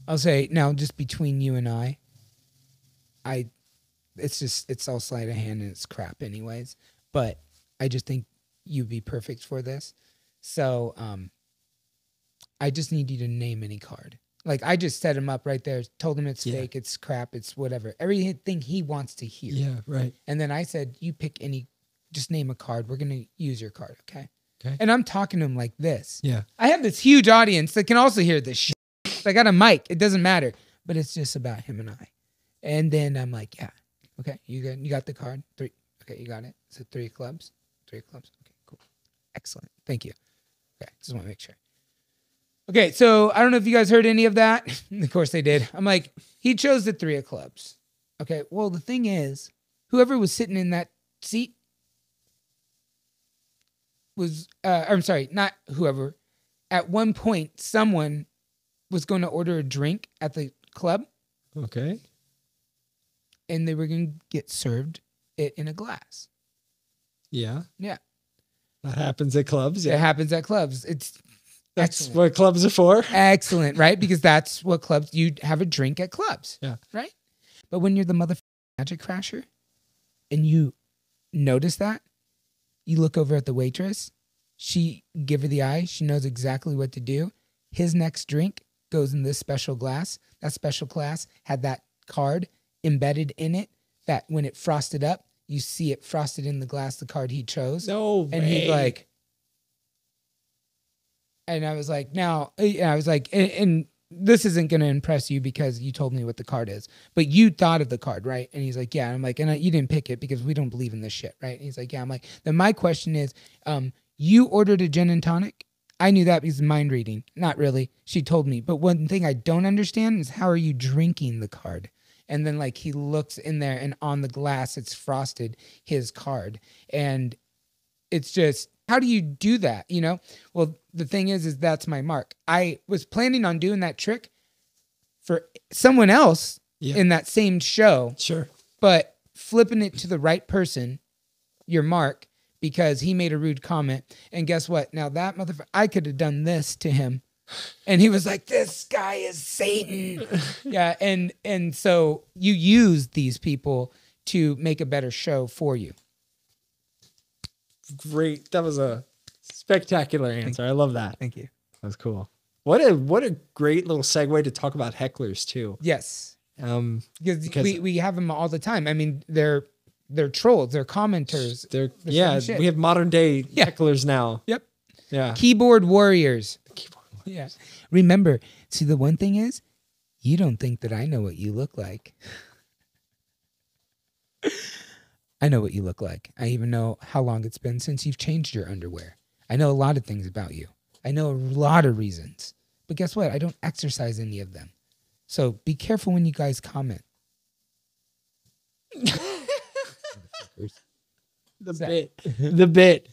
I'll say, now just between you and it's all sleight of hand and it's crap anyways, but I just think you'd be perfect for this. So I just need you to name any card. Like I just set him up right there, told him it's fake, it's crap, it's whatever. Everything he wants to hear. Yeah, right. And then I said, you pick any, just name a card. We're going to use your card, okay? Okay. And I'm talking to him like this. Yeah. I have this huge audience that can also hear this shit. I got a mic. It doesn't matter. But it's just about him and I. And then I'm like, yeah. Okay, you got the card? 3. Okay, you got it. Is it 3 clubs? 3 clubs. Okay, cool. Excellent. Thank you. Okay, just want to make sure. Okay, so I don't know if you guys heard any of that. Of course they did. I'm like, he chose the 3 of clubs. Okay, well, the thing is, whoever was sitting in that seat was, I'm sorry, not whoever. At one point, someone was going to order a drink at the club. Okay. And they were going to get served it in a glass. Yeah. Yeah. That happens at clubs. Yeah. It happens at clubs. That's excellent. What clubs are for. Excellent, right? Because that's what clubs, you have a drink at clubs. Yeah. Right? But when you're the motherfucking magic crasher and you notice that, you look over at the waitress, she give her the eye, she knows exactly what to do. His next drink goes in this special glass. That special glass had that card embedded in it that when it frosted up, you see it frosted in the glass, the card he chose. No way. And he's like, and I was like, now, I was like, and this isn't going to impress you because you told me what the card is, but you thought of the card, right? And he's like, yeah. And I'm like, and you didn't pick it because we don't believe in this shit, right? And he's like, yeah. I'm like, then my question is, you ordered a gin and tonic. I knew that because of mind reading. Not really. She told me. But one thing I don't understand is how are you drinking the card? And then like he looks in there and on the glass, it's frosted his card. And it's just, how do you do that? You know? Well, the thing is that's my mark. I was planning on doing that trick for someone else in that same show. Sure. But flipping it to the right person, your mark, because he made a rude comment. And guess what? Now that motherfucker, I could have done this to him. And he was like, this guy is Satan. Yeah. And so you use these people to make a better show for you. Great. That was a spectacular answer. I love that. Thank you. That was cool. What a great little segue to talk about hecklers too. Yes. Because we have them all the time. I mean, they're trolls, they're commenters. We have modern day hecklers now. Yep. Yeah. Keyboard warriors. Yeah. Remember, see, the one thing is, you don't think that I know what you look like. I know what you look like. I even know how long it's been since you've changed your underwear. I know a lot of things about you. I know a lot of reasons. But guess what? I don't exercise any of them. So be careful when you guys comment. The bit.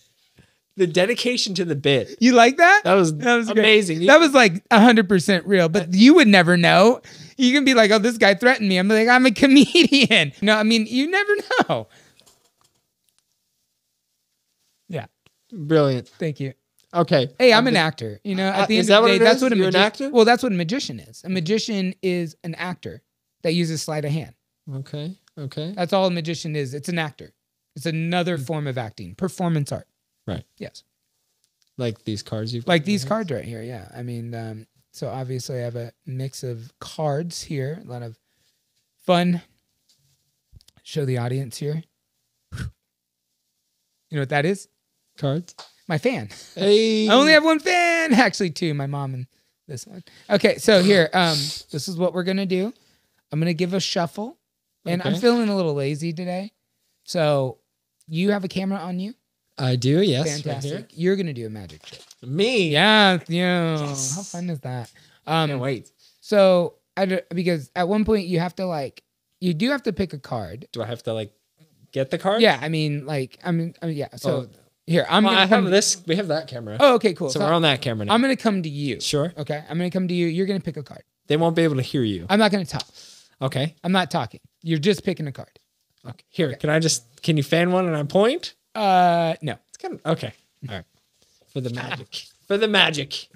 The dedication to the bit. You like that? That was amazing. That was like 100% real, but you would never know. You can be like, oh, this guy threatened me. I'm like, I'm a comedian. No, I mean, you never know. Yeah. Brilliant. Thank you. Okay. Hey, I'm an actor. You know, at the end of the day, that's what a magician. An actor? Well, that's what a magician is. A magician is an actor that uses sleight of hand. Okay. That's all a magician is. It's an actor. It's another form of acting, performance art. Right. Yes. Like these cards you've like these cards right here. Yeah. I mean, so obviously I have a mix of cards here. A lot of fun. Show the audience here. You know what that is? Cards. My fan. Hey. I only have one fan. Actually, 2. My mom and this one. Okay. So here, this is what we're going to do. I'm going to give a shuffle. And I'm feeling a little lazy today. So you have a camera on you? I do, yes. Fantastic. Right, you're going to do a magic trick. Me? Yeah. Yes. How fun is that? Can't wait. So, because at one point you have to you do have to pick a card. Do I have to get the card? Yeah. I mean, yeah. So here, I have this. We have that camera. Oh, okay, cool. So we're on that camera now. I'm going to come to you. Sure. Okay. I'm going to come to you. You're going to pick a card. They won't be able to hear you. I'm not going to talk. Okay. I'm not talking. You're just picking a card. Okay. Here, can you fan one and I point? No. It's kind of okay. All right. For the magic. For the magic.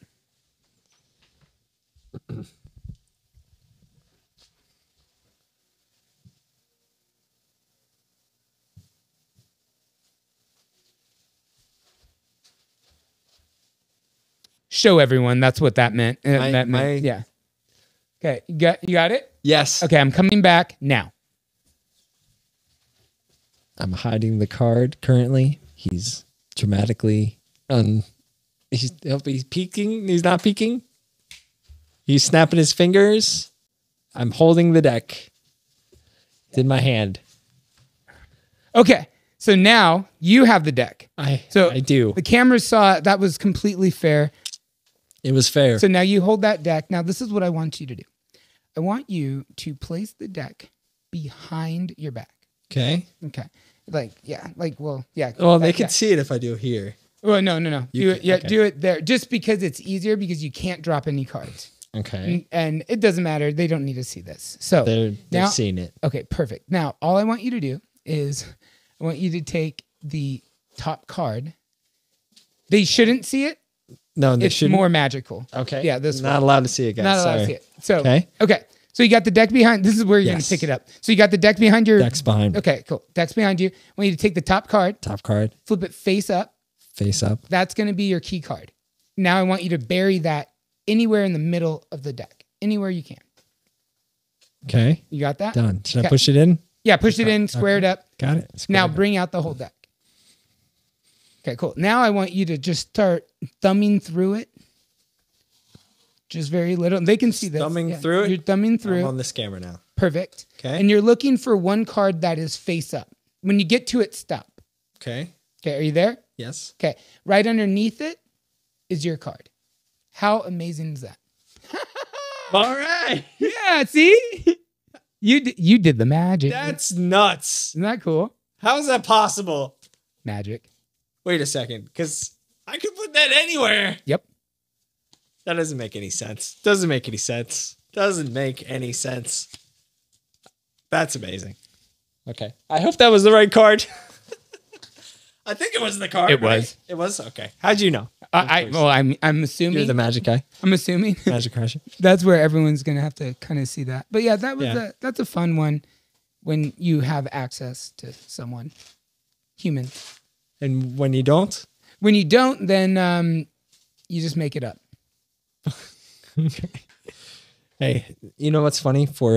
Show everyone. That's what that meant. Yeah. Okay. You got it? Yes. Okay. I'm coming back now. I'm hiding the card currently. He's dramatically he's peeking. He's not peeking. He's snapping his fingers. I'm holding the deck. It's in my hand. Okay. So now you have the deck. I I do. The cameras saw it. That was completely fair. It was fair. So now you hold that deck. Now this is what I want you to do. I want you to place the deck behind your back. Okay. Okay. Well, they can see it if I do it here. Well, no. Do it. Yeah, okay. Do it there. Just because it's easier because you can't drop any cards. Okay. And it doesn't matter. They don't need to see this. So They're now, seeing it. Okay, perfect. Now, all I want you to do is I want you to take the top card. They shouldn't see it. No, they It's shouldn't. more magical. Okay. Yeah, this not one. allowed to see it, guys. Not allowed Sorry. to see it. So Okay. So you got the deck behind. This is where you're Yes. going to pick it up. So you got the deck behind your Deck's behind me. Okay, cool. Deck's behind you. I want you to take the top card, Top card, flip it face up. face up. That's going to be your key card. Now I want you to bury that anywhere in the middle of the deck. Anywhere you can. Okay. You got that? Done. Should I Okay. push it in? Yeah, push it in, square it up. Got it. Square Now it up. bring out the whole deck. Okay, cool. Now I want you to just start thumbing through it. Just very little. They can see this. Thumbing through it? You're thumbing I'm through. on this camera now. Perfect. Okay. And you're looking for one card that is face up. When you get to it, stop. Okay. Okay, are you there? Yes. Okay. Right underneath it is your card. How amazing is that? All right. Yeah, see? You did the magic. That's nuts. Isn't that cool? How is that possible? Magic. Wait a second, because I could put that anywhere. Yep. That doesn't make any sense. Doesn't make any sense. Doesn't make any sense. That's amazing. Okay. I hope that was the right card. I think it was the card. It right? was. It was? Okay. How'd you know? I'm assuming. You're the magic guy. I'm assuming. Magic crasher. That's where everyone's gonna have to kind of see that. But yeah, that's a fun one when you have access to someone, human. And when you don't? When you don't, then you just make it up. Okay. Hey, you know what's funny? For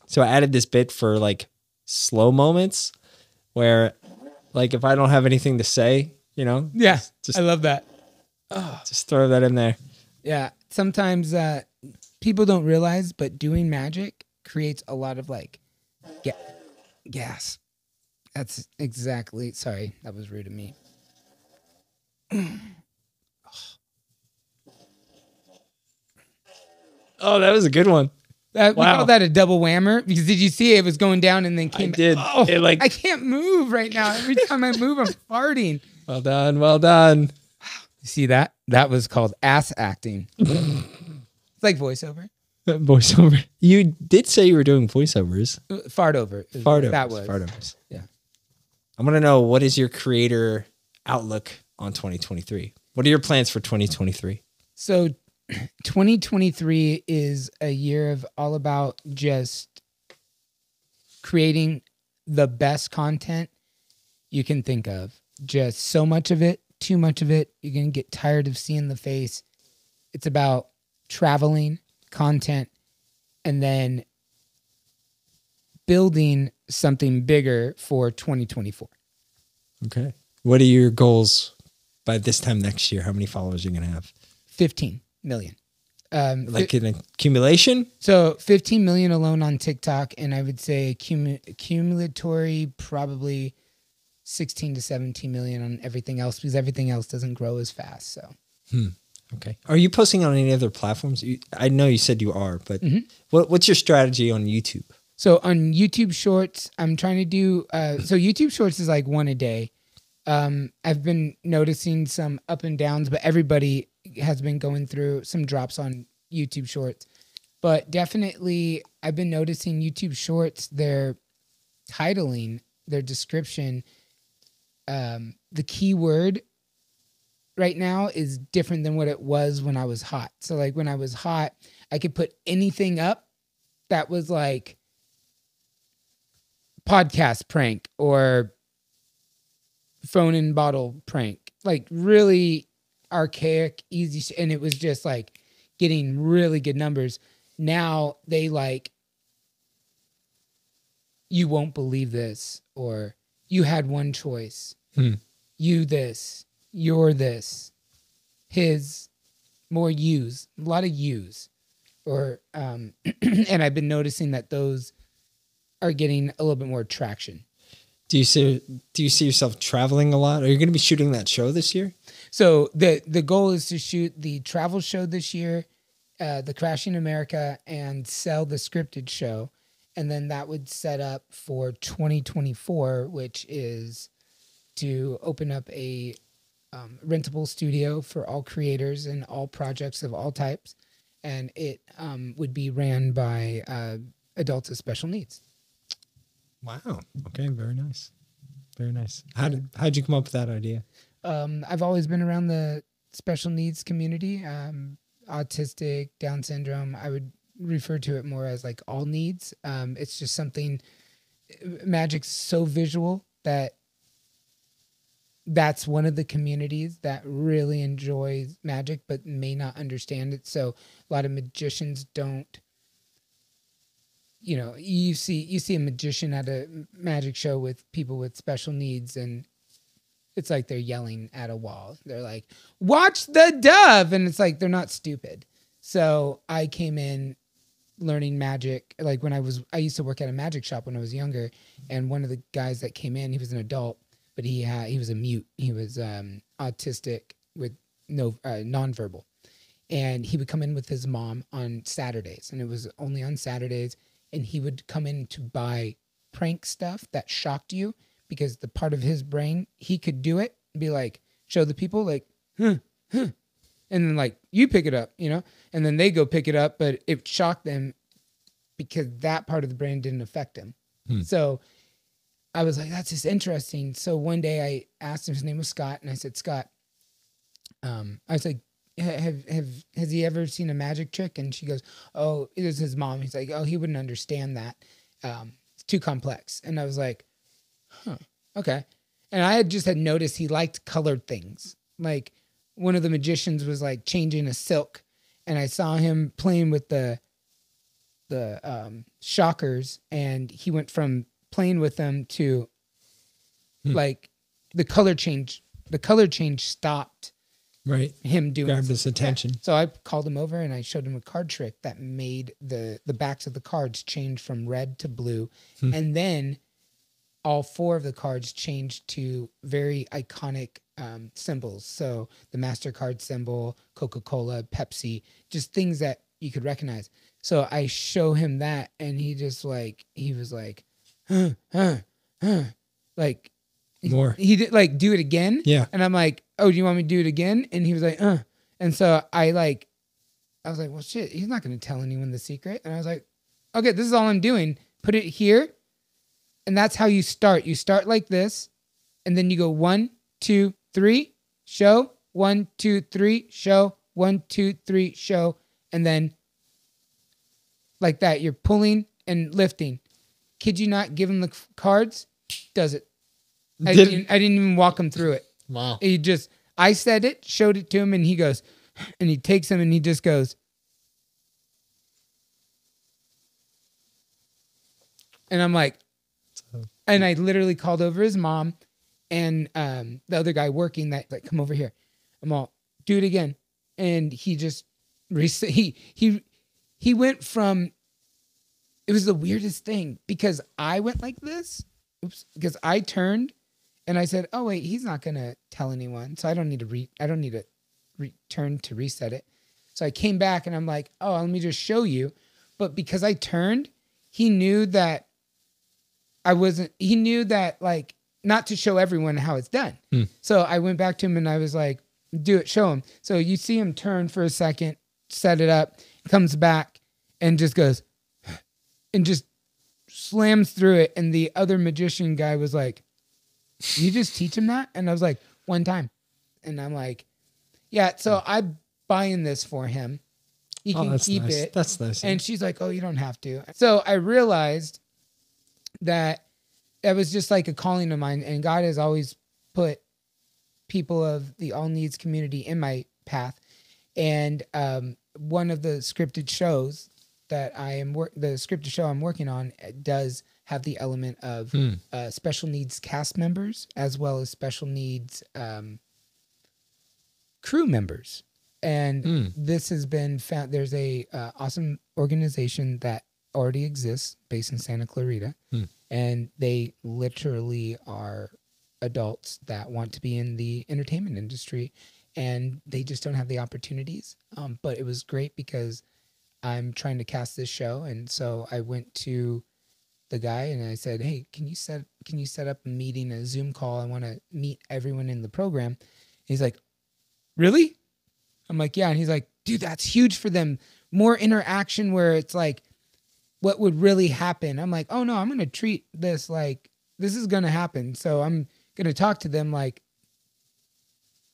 so I added this bit for like slow moments where like if I don't have anything to say, you know? Yeah, Just I love that. just throw that in there. Yeah, sometimes people don't realize, but doing magic creates a lot of like gas. That's exactly. Sorry, that was rude of me. Oh, that was a good one. We call that a double whammer because did you see it was going down and then came back? did. Oh, It, like- I can't move right now. Every time I move, I'm farting. Well done. Well done. You see that? That was called ass acting. It's like voiceover. Voiceover. You did say you were doing voiceovers. Fart over. Fartovers. That was. Fartovers. Yeah. I want to know, what is your creator outlook on 2023? What are your plans for 2023? So 2023 is a year of all about just creating the best content you can think of. Just so much of it, too much of it. You're going to get tired of seeing the face. It's about traveling, content, and then building something bigger for 2024. Okay. What are your goals by this time next year? How many followers are you going to have? 15 million. Like an accumulation? So 15 million alone on TikTok, and I would say cumulatory probably 16 to 17 million on everything else because everything else doesn't grow as fast. So Okay. Are you posting on any other platforms? I know you said you are, but what's your strategy on YouTube? So on YouTube Shorts, I'm trying to do. So YouTube Shorts is like one a day. I've been noticing some up and downs, but everybody has been going through some drops on YouTube Shorts. But definitely, I've been noticing YouTube Shorts, their titling, their description, the keyword right now is different than what it was when I was hot. So like when I was hot, I could put anything up that was like podcast prank or phone and bottle prank, like really archaic, easy. And it was just like getting really good numbers. Now they like, you won't believe this, or you had one choice. You this, you're this, his, more yous, a lot of yous. Or and I've been noticing that those are getting a little bit more traction. Do you see yourself traveling a lot? Are you going to be shooting that show this year? So the goal is to shoot the travel show this year, the Crashing America, and sell the scripted show. And then that would set up for 2024, which is to open up a rentable studio for all creators and all projects of all types. And it would be ran by adults with special needs. Wow. Okay. Very nice. Very nice. How'd you come up with that idea? I've always been around the special needs community, autistic, Down syndrome. I would refer to it more as like all needs. It's just something, magic's so visual that's one of the communities that really enjoys magic but may not understand it. So a lot of magicians don't, you see a magician at a magic show with people with special needs, and it's like they're yelling at a wall. They're like, watch the dove. And it's like, they're not stupid. So I came in learning magic. Like I used to work at a magic shop when I was younger. And one of the guys that came in, he was an adult, but he was a mute. He was autistic with no nonverbal. And he would come in with his mom on Saturdays, and it was only on Saturdays. And he would come in to buy prank stuff that shocked you, because the part of his brain, he could do it and be like, show the people like, and then like, you pick it up, and then they go pick it up, but it shocked them because that part of the brain didn't affect him. So I was like, that's just interesting. So one day I asked him, his name was Scott, and I said, Scott, I was like, has he ever seen a magic trick? And she goes, oh, it was his mom. He's like, oh, he wouldn't understand that. It's too complex. And I was like, okay. And I had noticed he liked colored things. Like one of the magicians was like changing a silk, and I saw him playing with the shockers, and he went from playing with them to like the color change stopped. Right. Him doing grabbed his attention. Yeah. So I called him over and I showed him a card trick that made the backs of the cards change from red to blue. And then all four of the cards changed to very iconic symbols. So the MasterCard symbol, Coca-Cola, Pepsi, just things that you could recognize. So I show him that, and he was like, like more. He did like, do it again. Yeah. And I'm like, oh, do you want me to do it again? And he was like, And so I was like, well, shit, he's not going to tell anyone the secret. And I was like, okay, this is all I'm doing. Put it here. And that's how you start. You start like this. And then you go 1, 2, 3, show. 1, 2, 3, show. 1, 2, 3, show. And then like that, you're pulling and lifting. Kid you not, give him the cards. Does it. I didn't even walk him through it. Wow. I said it, showed it to him, and he goes, and he takes them and he just goes. And I'm like, and I literally called over his mom and the other guy working that, like, come over here. I'm all, do it again. And he just, he went from, it was the weirdest thing, because I went like this, because I turned and I said, oh wait, he's not going to tell anyone. So I don't need to return to reset it. So I came back and I'm like, oh, let me just show you. But because I turned, he knew that like not to show everyone how it's done. So I went back to him and I was like, do it, show him. So you see him turn for a second, set it up, comes back, and just goes and just slams through it. And the other magician guy was like, you just teach him that? And I was like, one time. And I'm like, yeah, so I'm buying this for him. He can keep it. That's nice. And she's like, oh, you don't have to. So I realized that was just like a calling of mine. And God has always put people of the all needs community in my path. And one of the scripted shows that the scripted show I'm working on does have the element of special needs cast members as well as special needs crew members. And this has been found. There's a awesome organization that already exists based in Santa Clarita, and they literally are adults that want to be in the entertainment industry, and they just don't have the opportunities. But it was great because I'm trying to cast this show, and so I went to the guy and I said, "Hey, can you set up a meeting, a Zoom call? I want to meet everyone in the program." And he's like, "Really?" I'm like, "Yeah." And he's like, "Dude, that's huge for them. More interaction where it's like, what would really happen?" I'm like, "Oh no, I'm going to treat this like this is going to happen." So I'm going to talk to them like,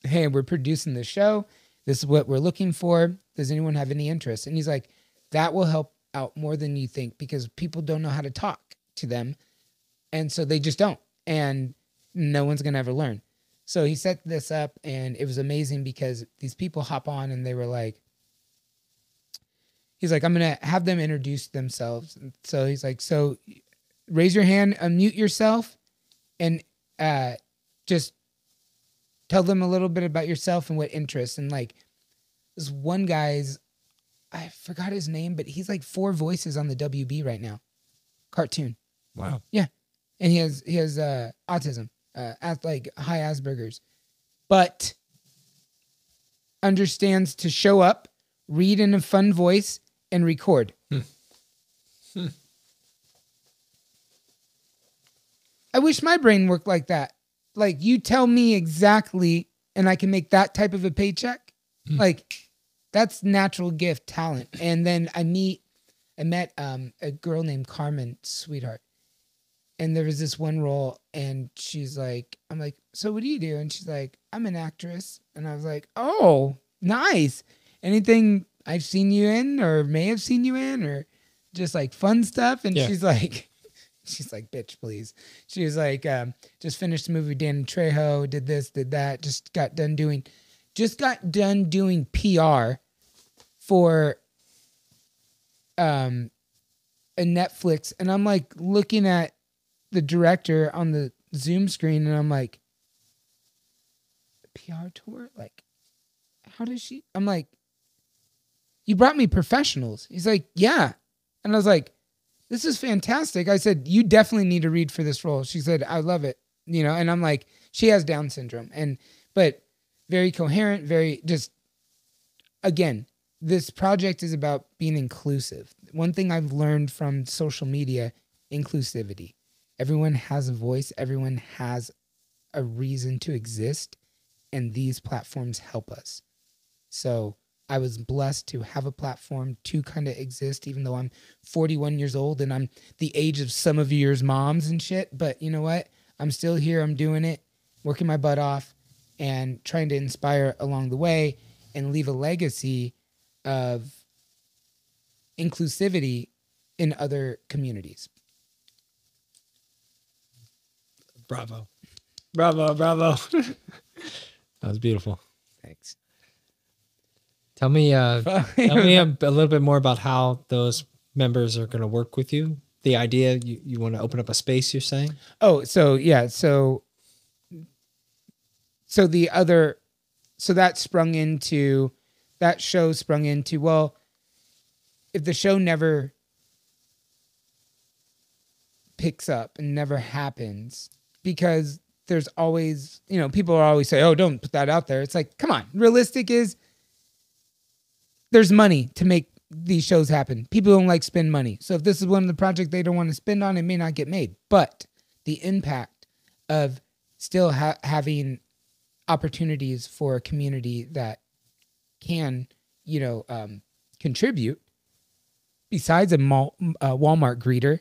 "Hey, we're producing this show. This is what we're looking for. Does anyone have any interest?" And he's like, "That will help out more than you think because people don't know how to talk to them. And so they just don't. And no one's going to ever learn." So he set this up and it was amazing because these people hop on and they were like, he's like, "I'm going to have them introduce themselves." And so he's like, "So raise your hand, unmute yourself, and just tell them a little bit about yourself and what interests." And like this one guy's, I forgot his name, but he's like 4 voices on the WB right now. Cartoon. Wow. Yeah. And he has autism, like high Asperger's, but understands to show up, read in a fun voice, and record. I wish my brain worked like that. Like you tell me exactly and I can make that type of a paycheck. Like that's natural gift talent. And then I met a girl named Carmen, sweetheart. And there was this one role and she's like, I'm like, "So what do you do?" And she's like, "I'm an actress." And I was like, "Oh, nice. Anything I've seen you in or may have seen you in or just like fun stuff?" And she's like, "Bitch, please." She was like, "Just finished the movie Danny Trejo, did this, did that, just got done doing PR for a Netflix." And I'm like looking at the director on the Zoom screen and I'm like, PR tour? Like, how does she? I'm like, "You brought me professionals." He's like, "Yeah." And I was like, "This is fantastic." I said, "You definitely need to read for this role." She said, "I love it." And I'm like, she has Down syndrome but very coherent, very just, again, this project is about being inclusive. One thing I've learned from social media, inclusivity. Everyone has a voice. Everyone has a reason to exist. And these platforms help us. So I was blessed to have a platform to kind of exist, even though I'm 41 years old and I'm the age of some of yours moms and shit. But you know what? I'm still here. I'm doing it, working my butt off and trying to inspire along the way and leave a legacy of inclusivity in other communities. Bravo. Bravo. Bravo. That was beautiful. Thanks. Tell me a little bit more about how those members are going to work with you. The idea, you want to open up a space, you're saying? Oh, so yeah. So that show sprung into, well, if the show never picks up and never happens, because there's always, people are always say, "Oh, don't put that out there." It's like, come on. Realistic is there's money to make these shows happen. People don't like spend money. So if this is one of the projects they don't want to spend on, it may not get made. But the impact of still having opportunities for a community that can, contribute besides a Walmart greeter,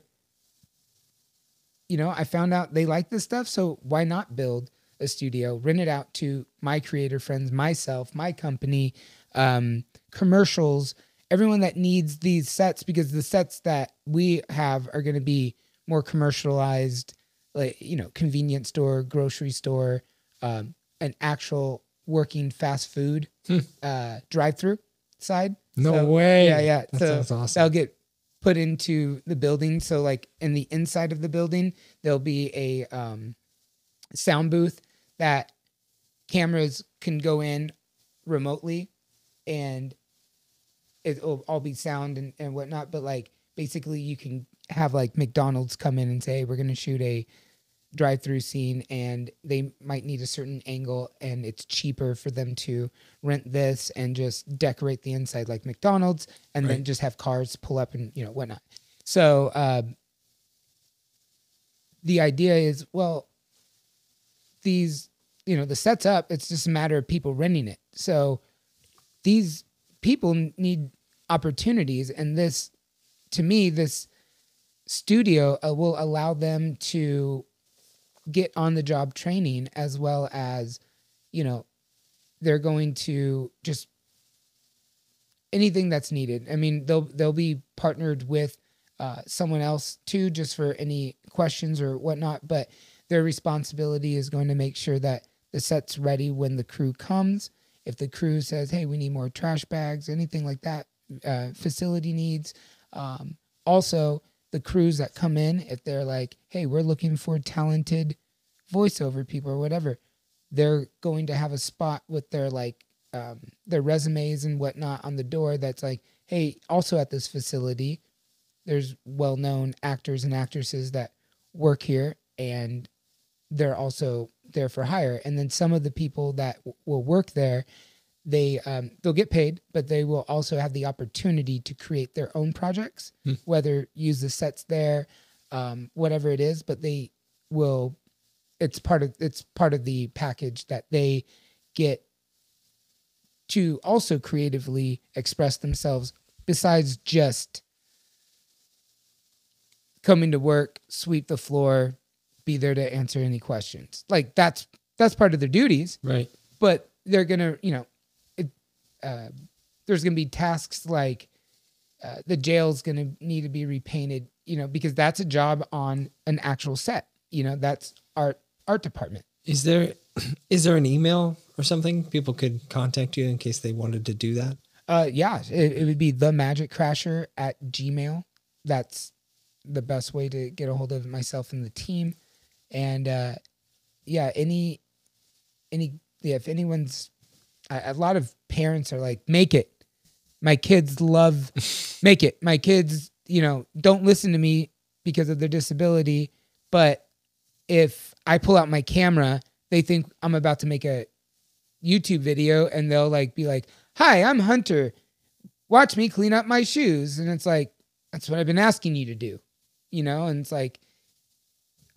you know, I found out they like this stuff. So why not build a studio, rent it out to my creator friends, myself, my company, commercials, everyone that needs these sets, because the sets that we have are going to be more commercialized, like, you know, convenience store, grocery store, an actual working fast food drive-through side. No way. Yeah. That So sounds awesome. that'll get put into the building. So like in the inside of the building, there'll be a sound booth that cameras can go in remotely, and it'll all be sound and whatnot. But like basically you can have like McDonald's come in and say, hey, we're going to shoot a drive-through scene, and they might need a certain angle, and it's cheaper for them to rent this and just decorate the inside like McDonald's, and then just have cars pull up and, you know, whatnot. So the idea is, well, these, you know, the set's up, it's just a matter of people renting it. So these people need opportunities, and this, to me, this studio will allow them to get on the job training, as well as, you know, they're going to just anything that's needed. I mean, they'll be partnered with someone else too, just for any questions or whatnot. But their responsibility is going to make sure that the set's ready when the crew comes. If the crew says, hey, we need more trash bags, anything like that, facility needs. Also, the crews that come in, if they're like, hey, we're looking for talented voiceover people or whatever, they're going to have a spot with their like their resumes and whatnot on the door that's like, hey, also at this facility, there's well-known actors and actresses that work here, and they're also there for hire. And then some of the people that will work there, they'll get paid, but they will also have the opportunity to create their own projects, whether use the sets there, whatever it is. But they will. It's part of the package that they get to also creatively express themselves, besides just coming to work, sweep the floor, be there to answer any questions. Like that's part of their duties, right? But they're gonna, you know, there's gonna be tasks like the jail's gonna need to be repainted, you know, because that's a job on an actual set. You know, that's art department. Is there an email or something people could contact you in case they wanted to do that? Yeah, it would be themagickrasher@gmail.com. That's the best way to get a hold of myself and the team. And yeah, if anyone's, a lot of parents are like, make it. My kids love make it. My kids, you know, don't listen to me because of their disability, but if I pull out my camera, they think I'm about to make a YouTube video, and they'll like be like, hi, I'm Hunter. Watch me clean up my shoes. And it's like, that's what I've been asking you to do, you know? And it's like,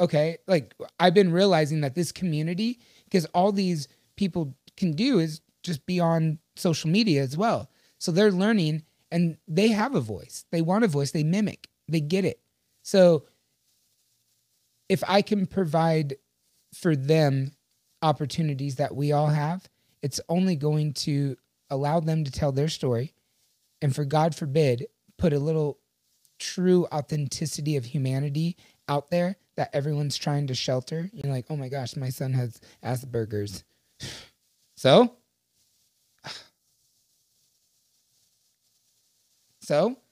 okay, like I've been realizing that this community, because all these people can do is just be on social media as well. So they're learning, and they have a voice. They want a voice. They mimic. They get it. So if I can provide for them opportunities that we all have, it's only going to allow them to tell their story, and for God forbid, put a little true authenticity of humanity out there that everyone's trying to shelter. You're like, oh my gosh, my son has Asperger's. So,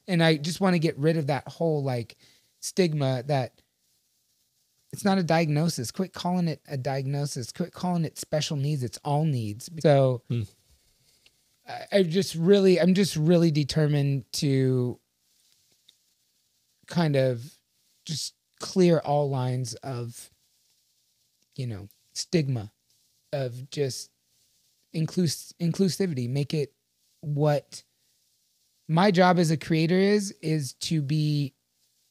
and I just want to get rid of that whole like stigma that it's not a diagnosis. Quit calling it a diagnosis. Quit calling it special needs. It's all needs. So I'm just really determined to kind of just clear all lines of, you know, stigma, of just inclusivity. Make it what my job as a creator is to be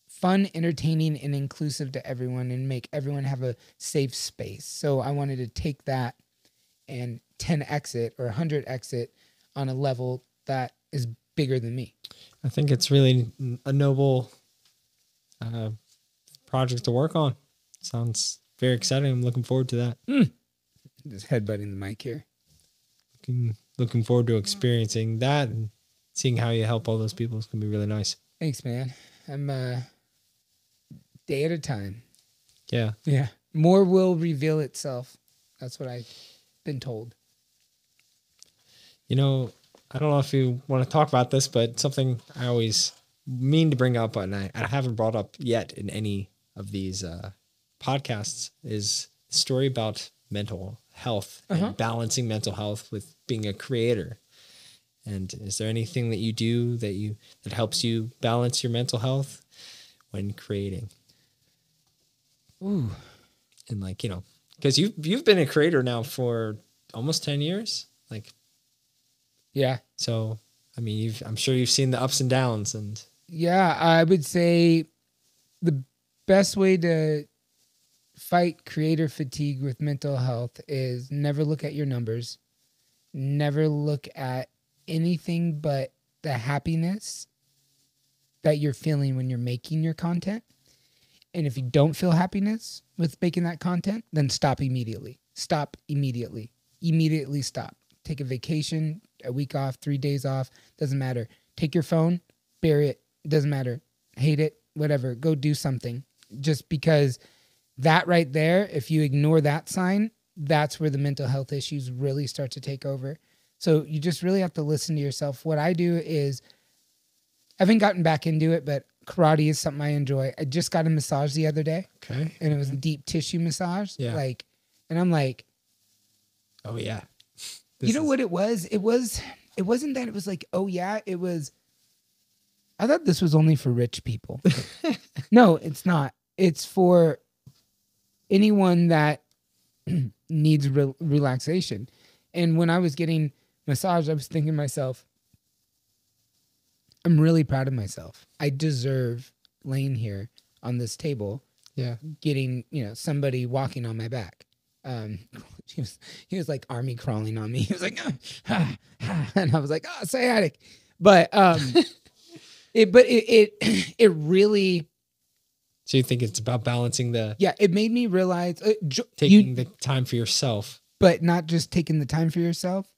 fun, entertaining, and inclusive to everyone, and make everyone have a safe space. So I wanted to take that and 10x it or 100x it on a level that is bigger than me. I think it's really a noble project to work on. Sounds very exciting. I'm looking forward to that. Just headbutting the mic here. Looking forward to experiencing that and seeing how you help all those people. It's going to be really nice. Thanks, man. I'm day at a time. Yeah. Yeah. More will reveal itself. That's what I've been told. You know, I don't know if you want to talk about this, but something I always mean to bring up, and I haven't brought up yet in any of these podcasts, is the story about mental health and balancing mental health with being a creator. And is there anything that you do that helps you balance your mental health when creating? Ooh. And like, you know, because you've been a creator now for almost 10 years. Like, yeah. So, I mean, I'm sure you've seen the ups and downs. And yeah, I would say the best way to fight creator fatigue with mental health is never look at your numbers. Never look at anything but the happiness that you're feeling when you're making your content. And if you don't feel happiness with making that content, then stop immediately. Stop immediately. Immediately stop. Take a vacation, a week off, 3 days off. Doesn't matter. Take your phone, bury it. Doesn't matter. Hate it, whatever. Go do something. Just because that right there, if you ignore that sign, that's where the mental health issues really start to take over. So you just really have to listen to yourself. What I do is, I haven't gotten back into it, but karate is something I enjoy. I just got a massage the other day. Okay. And it was a deep tissue massage. Yeah. Like, and I'm like, oh yeah. You know what it was? It wasn't that it was like, oh yeah, it was, I thought this was only for rich people. No, it's not. It's for anyone that needs relaxation. And when I was getting massage, I was thinking to myself, I'm really proud of myself. I deserve laying here on this table, getting, somebody walking on my back. He was like army crawling on me. He was like, and I was like, sciatic. But it really. So you think it's about balancing it made me realize taking the time for yourself, but not just taking the time for yourself.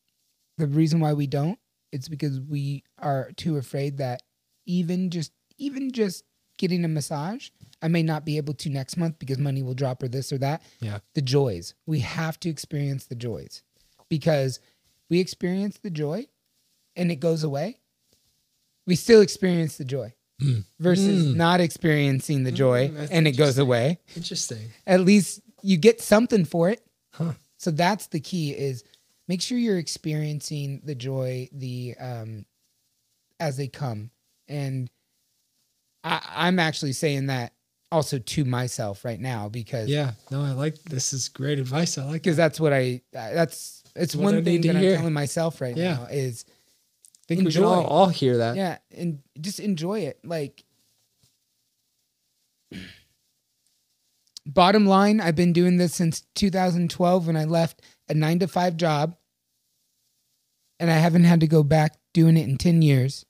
The reason why we don't, it's because we are too afraid that even just getting a massage, I may not be able to next month because money will drop or this or that. Yeah. The joys. We have to experience the joys, because we experience the joy and it goes away. We still experience the joy versus not experiencing the joy and it goes away. Interesting. At least you get something for it. Huh. So that's the key, is make sure you're experiencing the joy, as they come. And I'm actually saying that also to myself right now, because I like, this is great advice. I like, because that's what it's one thing that I'm telling myself right now is I think enjoy. we can all hear that. Yeah. And just enjoy it. Like, bottom line, I've been doing this since 2012 when I left a 9-to-5 job, and I haven't had to go back doing it in 10 years.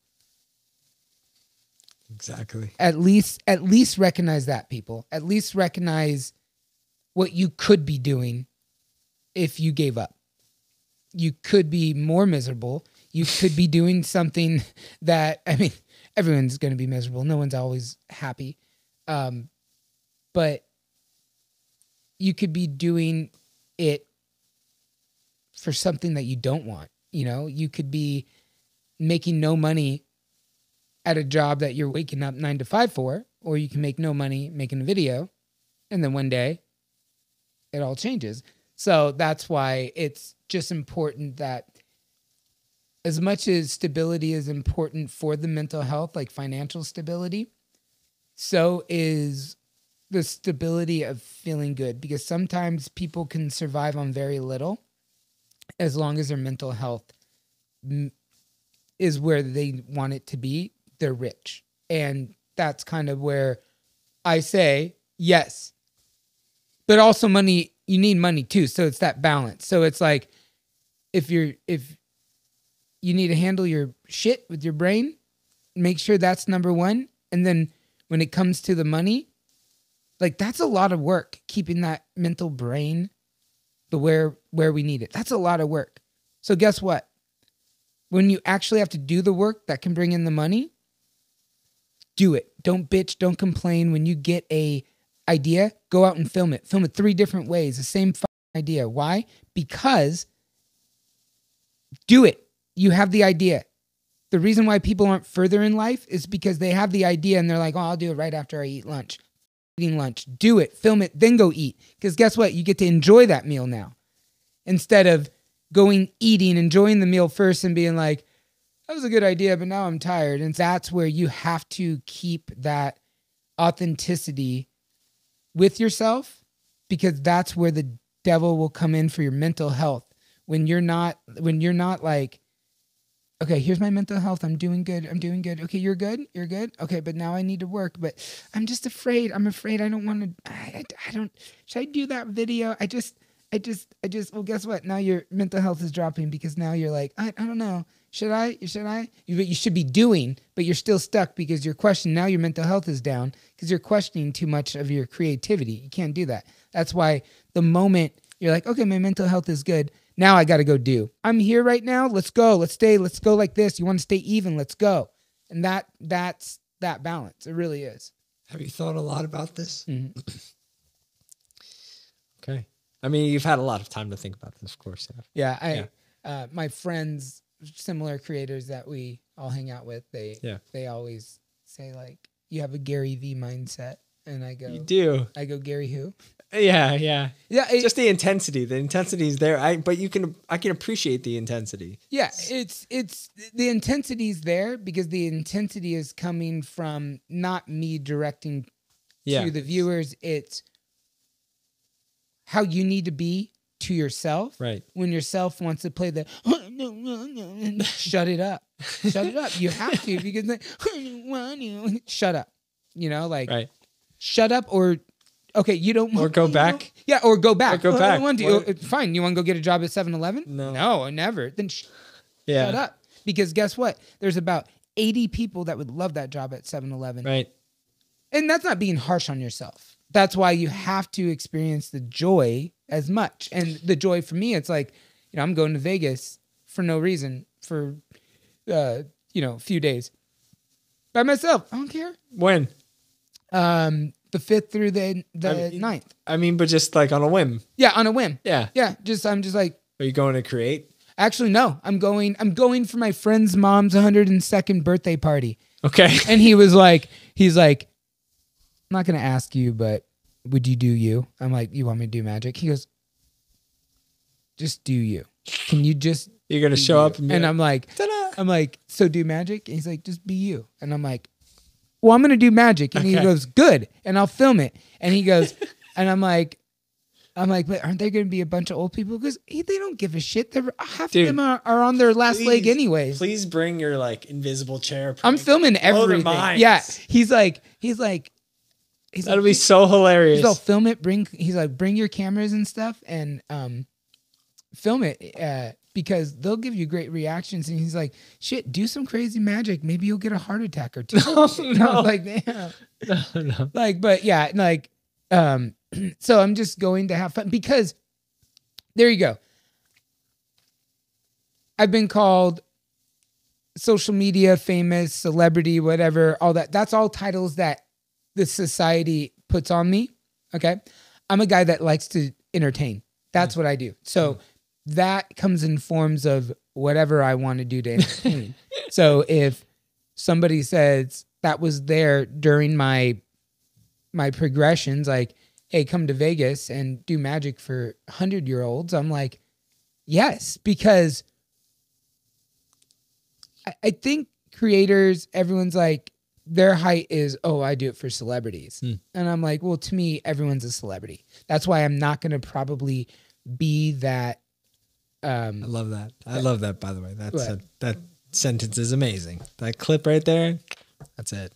Exactly. At least recognize that, people. At least recognize what you could be doing if you gave up. You could be more miserable. You could be doing something that, I mean, everyone's going to be miserable. No one's always happy. But you could be doing it for something that you don't want. You could be making no money at a job that you're waking up 9 to 5 for, or you can make no money making a video, and then one day it all changes. So that's why it's just important that, as much as stability is important for the mental health, like financial stability, so is the stability of feeling good, because sometimes people can survive on very little as long as their mental health is where they want it to be. They're rich. And that's kind of where I say, yes, but also money, you need money too. So it's that balance. So it's like, if you need to handle your shit with your brain. Make sure that's number one. And then when it comes to the money, like that's a lot of work, keeping that mental brain where we need it. That's a lot of work. So guess what? When you actually have to do the work that can bring in the money, do it. Don't bitch, don't complain. When you get a idea, go out and film it. Film it 3 different ways, the same idea. Why? Because do it. You have the idea. The reason why people aren't further in life is because they have the idea and they're like, oh, I'll do it right after I eat lunch. Eating lunch. Do it. Film it. Then go eat. Because guess what? You get to enjoy that meal now. Instead of going eating, enjoying the meal first and being like, that was a good idea, but now I'm tired. And that's where you have to keep that authenticity with yourself, because that's where the devil will come in for your mental health. When you're not like, okay, here's my mental health. I'm doing good. Okay, you're good. Okay, but now I need to work. But I'm just afraid. I'm afraid I don't want to. I don't. Should I do that video? I just. Well, guess what? Now your mental health is dropping because now you're like, I don't know. Should I? You should be doing, but you're still stuck because you're questioning. Now your mental health is down because you're questioning too much of your creativity. You can't do that. That's why the moment you're like, okay, my mental health is good. Now I got to go do. I'm here right now. Let's go. Let's stay. Let's go like this. You want to stay even? Let's go. And that's that balance. It really is. Have you thought a lot about this? Mm-hmm. Okay. I mean, you've had a lot of time to think about this, of course. Yeah. My friends, similar creators that we all hang out with, they always say like, you have a Gary V mindset. And I go, you do. I go, Gary who? Yeah. Just the intensity. The intensity is there. I can appreciate the intensity. Yeah, it's the intensity is there because the intensity is coming from not me directing to the viewers. It's how you need to be to yourself. Right. When yourself wants to play the shut it up. Shut it up. You have to because shut up. You know, like right. Shut up or okay, you don't or go back. Yeah, or go back. Or go back. Fine. You want to go get a job at 7-Eleven? No, never. Then shut up. Because guess what? There's about 80 people that would love that job at 7-Eleven. Right. And that's not being harsh on yourself. That's why you have to experience the joy as much. And the joy for me, it's like, I'm going to Vegas for no reason for, a few days by myself. I don't care. When? The 5th through the 9th. I mean, but just like on a whim. Yeah, on a whim. Yeah. Yeah. I'm just like. Are you going to create? Actually, no. I'm going for my friend's mom's 102nd birthday party. Okay. And he's like, I'm not going to ask you, but would you do you? I'm like, you want me to do magic? He goes, just do you. Can you just. You're going to show up. And I'm like, so do magic? And he's like, just be you. And I'm like, well, I'm going to do magic. And he goes, good. And I'll film it. And he goes, and I'm like, but aren't there going to be a bunch of old people? Because they don't give a shit. Half of them are on their last leg anyways. Please bring your invisible chair. I'm filming everything. Yeah. He's like, that'll be so hilarious. He's like, film it. Bring your cameras and stuff and film it. Because they'll give you great reactions. And he's like, shit, do some crazy magic. Maybe you'll get a heart attack or two. No. Like, damn. No. But yeah, so I'm just going to have fun because there you go. I've been called social media famous, celebrity, whatever, all that. That's all titles that the society puts on me. Okay. I'm a guy that likes to entertain. That's what I do. So that comes in forms of whatever I want to do to entertain. So if somebody says that was there during my progressions, like, hey, come to Vegas and do magic for 100-year-olds, I'm like, yes, because I think creators, everyone's like, their height is, I do it for celebrities. And I'm like, well, to me, everyone's a celebrity. That's why I'm not going to probably be that. I love that. I love that, by the way. That sentence is amazing. That clip right there, that's it.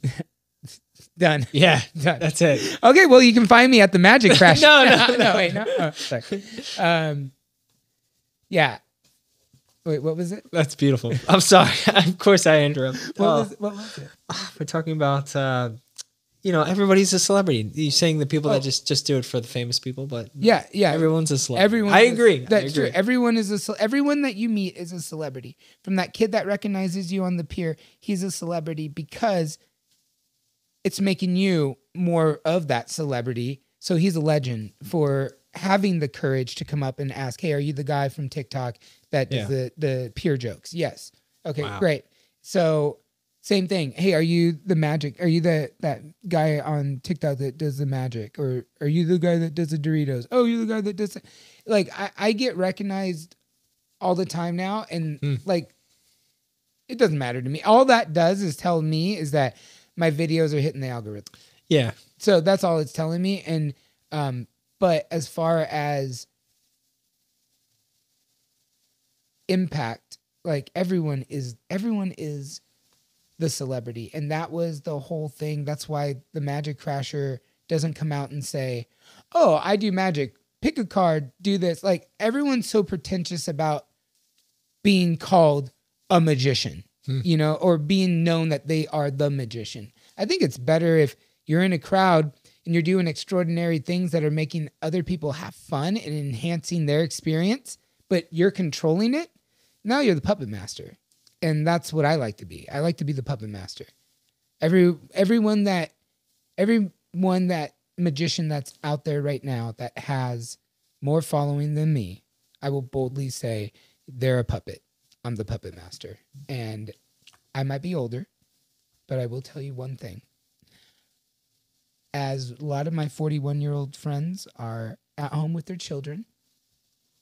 Done. Yeah, done. That's it. Okay, well, you can find me at the Magic Crash. No, wait, no. Oh, sorry. Yeah. Wait, what was it? That's beautiful. I'm sorry. Of course I interrupt. What was it? We're talking about, everybody's a celebrity. You're saying the people that just do it for the famous people, but yeah. everyone's a celebrity. I agree. That's true. Everyone that you meet is a celebrity. From that kid that recognizes you on the pier, he's a celebrity because it's making you more of that celebrity. So he's a legend for having the courage to come up and ask, hey, are you the guy from TikTok that does the pier jokes? Yes. Okay, wow. Great. So same thing. Hey, are you the magic? Are you that guy on TikTok that does the magic? Or are you the guy that does the Doritos? Oh, you're the guy that does it. Like, I get recognized all the time now. And like, it doesn't matter to me. All that does is tell me is that my videos are hitting the algorithm. Yeah. So that's all it's telling me. And, but as far as impact, like everyone is the celebrity. And that was the whole thing. That's why the Magic Crasher doesn't come out and say, oh, I do magic. Pick a card, do this. Like everyone's so pretentious about being called a magician, or being known that they are the magician. I think it's better if you're in a crowd and you're doing extraordinary things that are making other people have fun and enhancing their experience, but you're controlling it. Now you're the puppet master. And that's what I like to be. I like to be the puppet master. Everyone that magician that's out there right now that has more following than me, I will boldly say they're a puppet. I'm the puppet master. And I might be older, but I will tell you one thing. As a lot of my 41-year-old friends are at home with their children,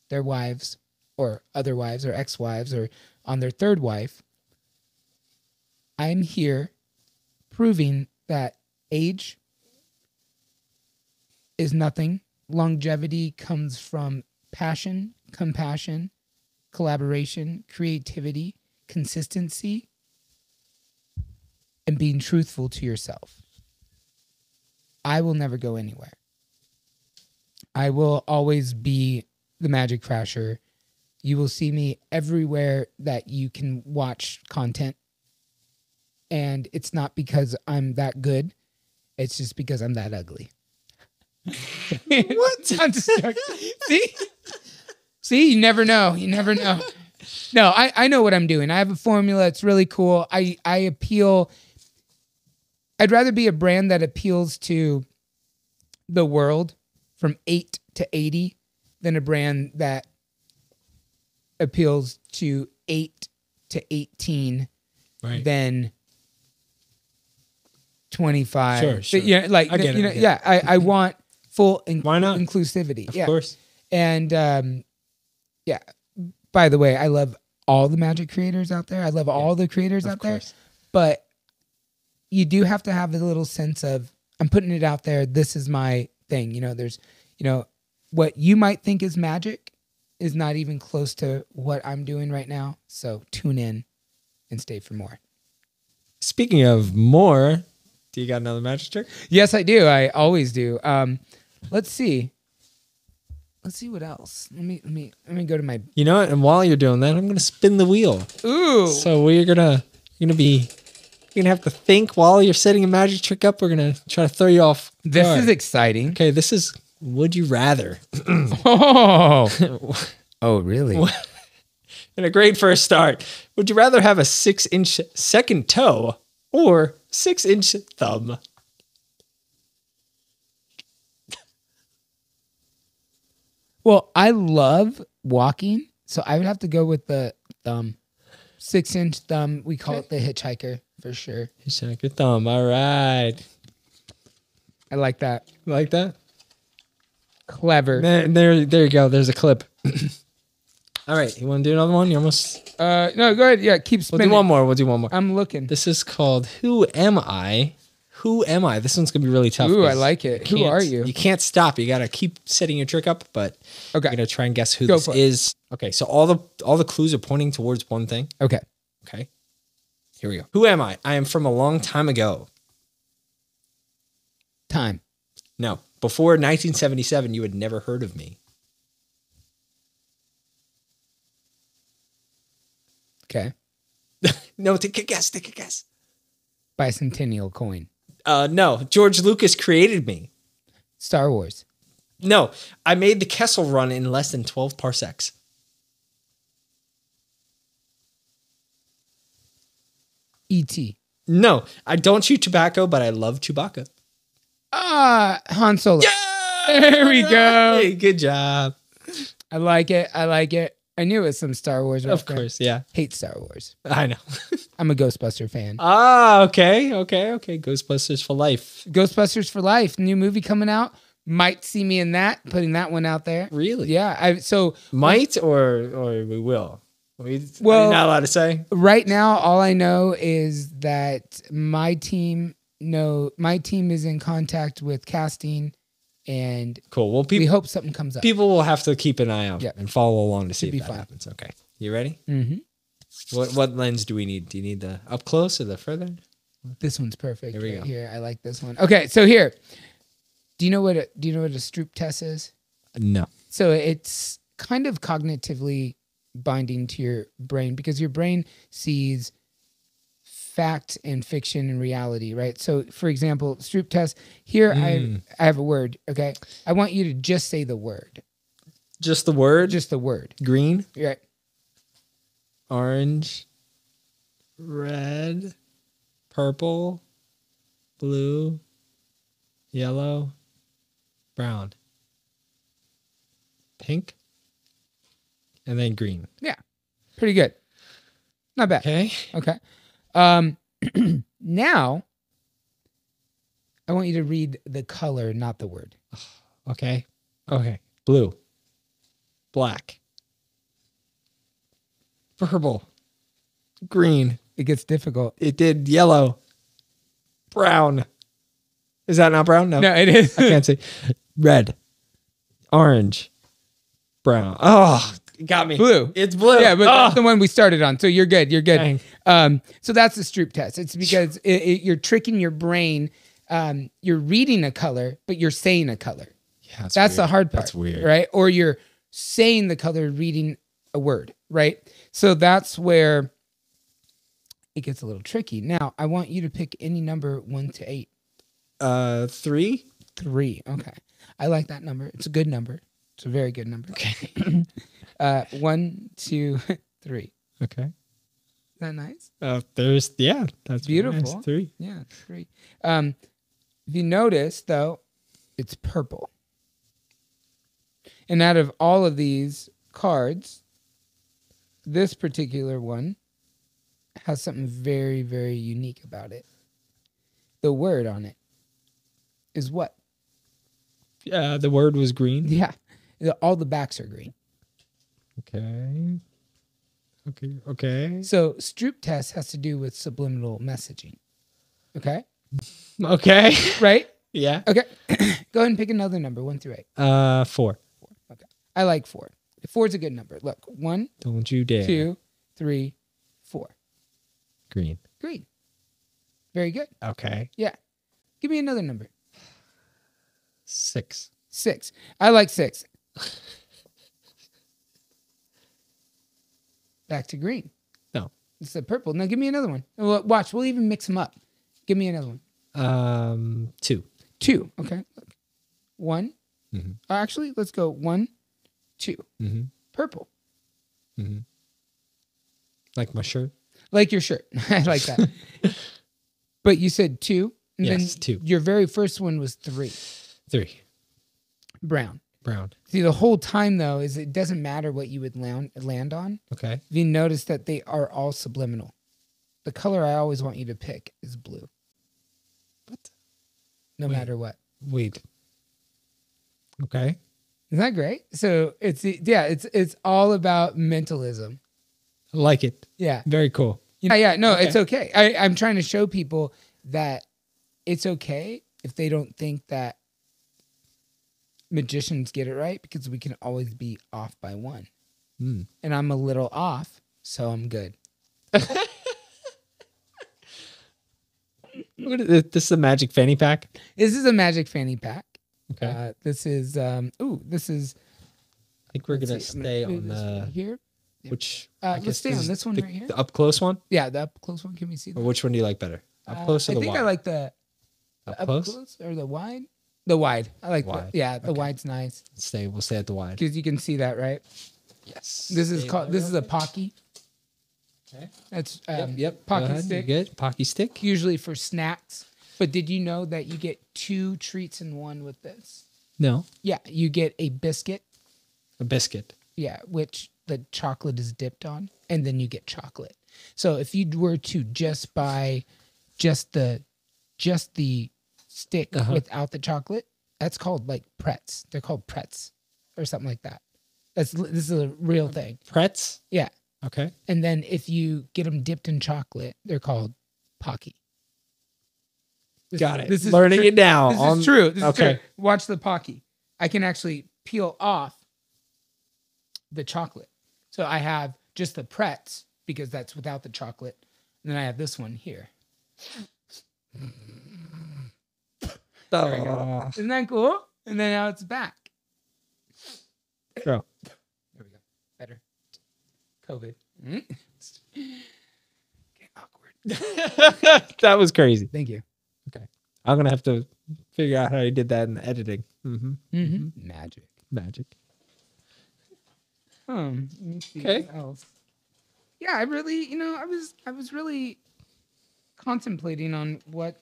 their wives, or other wives, or ex-wives, or on their third wife, I'm here proving that age is nothing. Longevity comes from passion, compassion, collaboration, creativity, consistency, and being truthful to yourself. I will never go anywhere. I will always be the Magic Crasher. You will see me everywhere that you can watch content. And it's not because I'm that good. It's just because I'm that ugly. What? I'm just joking. See, you never know. You never know. No, I know what I'm doing. I have a formula. It's really cool. I appeal. I'd rather be a brand that appeals to the world from 8 to 80 than a brand that appeals to 8 to 18 than 25. Sure. Yeah, like I get it. Yeah, I want full Why not? inclusivity. Of course. And yeah. By the way, I love all the magic creators out there. I love all the creators out there. But you do have to have a little sense of, I'm putting it out there. This is my thing. There's, what you might think is magic is not even close to what I'm doing right now. So tune in and stay for more. Speaking of more, do you got another magic trick? Yes, I do. I always do. Let's see. Let's see what else. Let me go to my. You know what? And while you're doing that, I'm gonna spin the wheel. Ooh. So you're gonna have to think while you're setting a magic trick up. We're gonna try to throw you off guard. This is exciting. Okay, this is Would You Rather. Oh, really? And a great first start. Would you rather have a 6-inch second toe or 6-inch thumb? Well, I love walking, so I would have to go with the thumb. 6-inch thumb. We call it the hitchhiker for sure. Hitchhiker thumb. All right. I like that. You like that? Clever. There you go. There's a clip. All right. You want to do another one? You almost. No, go ahead. Yeah, keep spinning. We'll do one more. I'm looking. This is called Who Am I? Who am I? This one's going to be really tough. Ooh, I like it. Who are you? You can't stop. You got to keep setting your trick up, but okay. I'm going to try and guess who this is. Okay, so all the clues are pointing towards one thing. Okay. Here we go. Who am I? I am from a long time ago. Time. No. Before 1977, you had never heard of me. Okay. No, take a guess. Take a guess. Bicentennial coin. No, George Lucas created me. Star Wars. No, I made the Kessel Run in less than 12 parsecs. E.T. No, I don't chew tobacco, but I love Chewbacca. Han Solo. Yeah! There we go. Hey, good job. I like it. I like it. I knew it was some Star Wars. Of course, yeah. Hate Star Wars. I know. I'm a Ghostbuster fan. Okay. Ghostbusters for life. Ghostbusters for life. New movie coming out. Might see me in that. Putting that one out there. Really? Yeah. Might or we will. Are you not allowed to say? Right now, all I know is that my team is in contact with casting, and cool. Well, we hope something comes up. People will have to keep an eye out and follow along to see if that fun. happens. Okay, you ready? Mm-hmm. What lens do we need? Do you need the up close or the further? This one's perfect. Here we go. Here, I like this one. Okay, so here, do you know what a Stroop test is? No. So it's kind of cognitively binding to your brain because your brain sees fact and fiction and reality, right? So, for example, Stroop test. Here, I have a word. Okay, I want you to just say the word. Just the word. Just the word. Green. Right. Orange. Red. Purple. Blue. Yellow. Brown. Pink. And then green. Yeah. Pretty good. Not bad. Okay. Now, I want you to read the color, not the word. Okay. Blue. Black. Purple. Green. It gets difficult. It did yellow. Brown. Is that not brown? No. No, it is. I can't see. Red. Orange. Brown. Oh, got me. Blue. It's blue. Yeah, but that's the one we started on. So you're good. You're good. Dang. So that's the Stroop test. It's because you're tricking your brain. You're reading a color, but you're saying a color. Yeah, that's the hard part. That's weird. Right? Or you're saying the color, reading a word, right? So that's where it gets a little tricky. Now, I want you to pick any number 1 to 8. 3. 3. Okay. I like that number. It's a good number. It's a very good number. Okay. 1, 2, 3. Okay. Is that nice? That's beautiful. Nice. 3. Yeah, 3. If you notice, though, it's purple. And out of all of these cards, this particular one has something very, very unique about it. The word on it is what? The word was green. Yeah. All the backs are green. Okay. So Stroop test has to do with subliminal messaging. Okay? Okay. Right? Yeah. Okay. Go ahead and pick another number, 1 through 8. 4. Okay. I like 4. 4 is a good number. Look, 1, Don't you dare. 2, 3, 4. Green. Green. Very good. Okay. Yeah. Give me another number. 6. 6. I like 6. Back to green. No. It's the purple. Now give me another one. Well, watch. We'll even mix them up. Give me another one. 2. 2. Okay. Look. 1. Mm-hmm. Actually, let's go 1, 2. Mm-hmm. Purple. Mm-hmm. Like my shirt. Like your shirt. I like that. But you said 2. And yes, then 2. Your very first one was 3. 3. Brown. See, the whole time, though, is it doesn't matter what you would land on. Okay. If you notice that they are all subliminal. The color I always want you to pick is blue. What? No matter what. Wait. Okay. Isn't that great? So it's all about mentalism. I like it. Yeah. Very cool. Yeah. No, okay. It's okay. I'm trying to show people that it's okay if they don't think that magicians get it right, because we can always be off by 1. And I'm a little off, so I'm good. This is a magic fanny pack? This is a magic fanny pack. Okay. This is I think we're going to stay on here. Which let's stay on this one right here. The up close one? Yeah, the up close one. Can we see that? Or which one do you like better? Up close or the wide? I think I like the up close or the wide. The wide. I like wide. The wide's nice. We'll stay at the wide. Because you can see that, right? Yes. This is a Pocky. Okay. That's yep. Pocky stick. Good. Pocky stick. Usually for snacks. But did you know that you get 2 treats in one with this? No. Yeah, you get a biscuit. A biscuit. Yeah, which the chocolate is dipped on, and then you get chocolate. So if you were to just buy just the stick without the chocolate, that's called like Pretz. They're called Pretz or something like that. This is a real thing. Pretz? Yeah. Okay. And then if you get them dipped in chocolate, they're called Pocky. Got it. This is learning it now. This is true. This is true. Watch the Pocky. I can actually peel off the chocolate. So I have just the Pretz because that's without the chocolate. And then I have this one here. Oh. Isn't that cool? And then now it's back. Bro. There we go. Better. COVID. Okay, awkward. That was crazy. Thank you. Okay. I'm going to have to figure out how you did that in the editing. Magic. Let me see okay. What else. Yeah, I really, I was really contemplating on what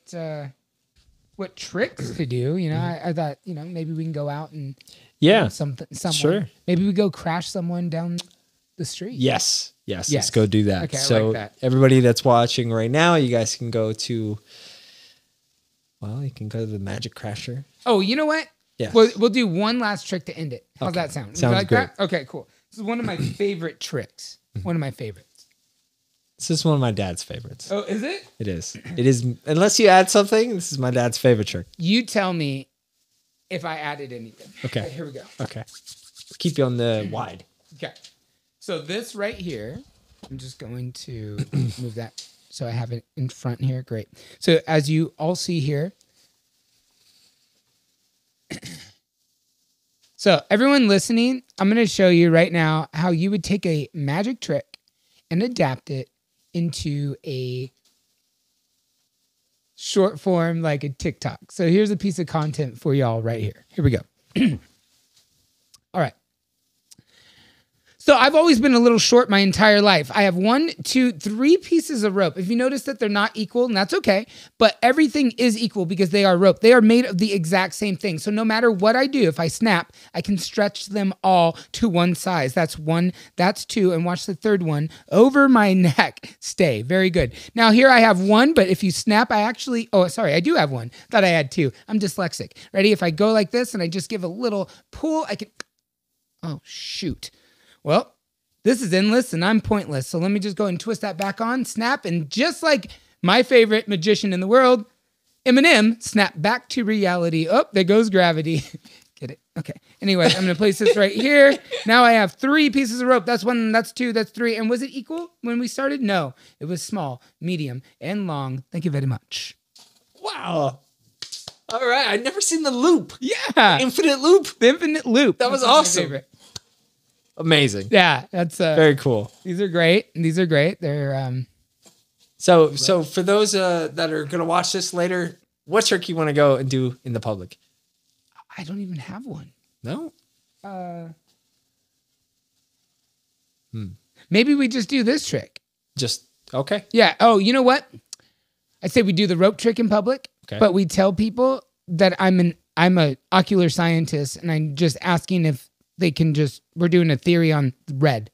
tricks to do. I thought, maybe we can go out and someone. Sure. Maybe we go crash someone down the street. Yes. Let's go do that. Okay, so I like that. Everybody that's watching right now, you guys can go to. Well, you can go to the Magic Crasher. Oh, you know what? Yeah. We'll do one last trick to end it. How's that sound? Sounds like great. That? Okay, cool. This is one of my favorite tricks. One of my favorites. This is one of my dad's favorites. Oh, is it? It is. It is. Unless you add something, this is my dad's favorite trick. You tell me if I added anything. Okay. Here we go. Okay. Keep you on the wide. Okay. So this right here, I'm just going to move that so I have it in front here. Great. So as you all see here, so everyone listening, I'm going to show you right now how you would take a magic trick and adapt it into a short form like a TikTok. So here's a piece of content for y'all right here. Here we go. All right. So I've always been a little short my entire life. I have 1, 2, 3 pieces of rope. If you notice that they're not equal, and that's okay, but everything is equal because they are rope. They are made of the exact same thing. So no matter what I do, if I snap, I can stretch them all to one size. That's 1, that's 2, and watch the third one over my neck. Stay. Very good. Now here I have 1, but if you snap, I do have 1. Thought I had 2. I'm dyslexic. Ready? If I go like this and I just give a little pull, I can, oh shoot. Well, this is endless and I'm pointless. So let me just go and twist that back on, snap, and just like my favorite magician in the world, Eminem, snap back to reality. Oh, there goes gravity. Get it? Okay. Anyway, I'm going to place this right here. Now I have 3 pieces of rope. That's 1, that's 2, that's 3. And was it equal when we started? No, it was small, medium, and long. Thank you very much. Wow. All right. I'd never seen the loop. Yeah. Infinite loop. The infinite loop. That was awesome. Amazing. Yeah, that's very cool. These are great. They're So for those that are gonna watch this later, what trick you want to go and do in the public? I don't even have one. No. Maybe we just do this trick. Just okay. Yeah. Oh, you know what? I say we do the rope trick in public, but we tell people that I'm a ocular scientist, and I'm just asking if they can we're doing a theory on red,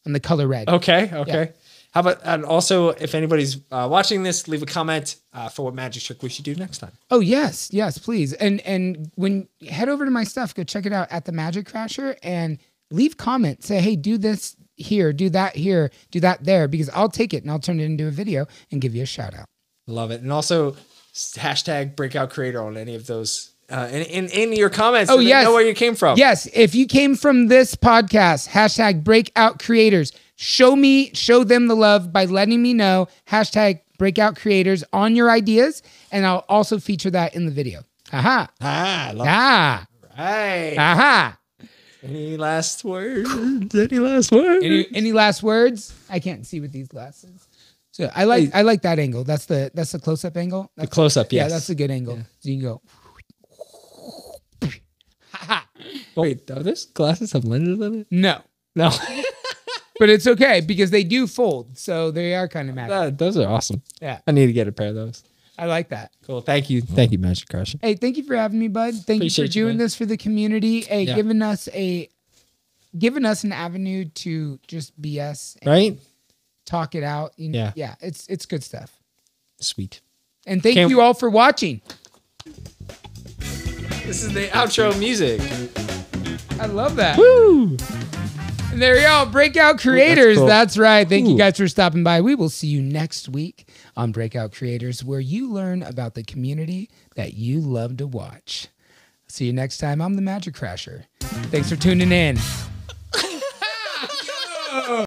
on the color red. Okay. Yeah. How about, and also if anybody's watching this, leave a comment for what magic trick we should do next time. Oh, yes, please. And when head over to my stuff, go check it out at the Magic Crasher and leave comments. Say, hey, do this here, do that here, do that there, because I'll take it and I'll turn it into a video and give you a shout out. Love it. And also hashtag Breakout Creator on any of those in your comments. Oh, so yes. They know where you came from. Yes. If you came from this podcast, hashtag Breakout Creators, show them the love by letting me know, hashtag Breakout Creators on your ideas. And I'll also feature that in the video. Aha. Love Ah. it. Right. Aha. Any last words? Any last words? Any last words? I can't see with these glasses. So I like that angle. That's the close up angle. The close up, yes. Yeah, that's a good angle. Yeah. So you can go. Wait, do those glasses have lenses in it? No, No. but it's okay because they do fold, so they are kind of magic. Those are awesome. Yeah, I need to get a pair of those. I like that. Cool. Thank you, Magic Crusher. Hey, thank you for having me, bud. Thank you for doing this for the community. Hey, giving us an avenue to just BS, and right? Talk it out. Yeah, it's good stuff. Sweet. And thank you all for watching. This is the outro music. I love that. Woo! And there we go. Breakout Creators. Cool. That's right. Thank you guys for stopping by. We will see you next week on Breakout Creators, where you learn about the community that you love to watch. See you next time. I'm the Magic Crasher. Thanks for tuning in.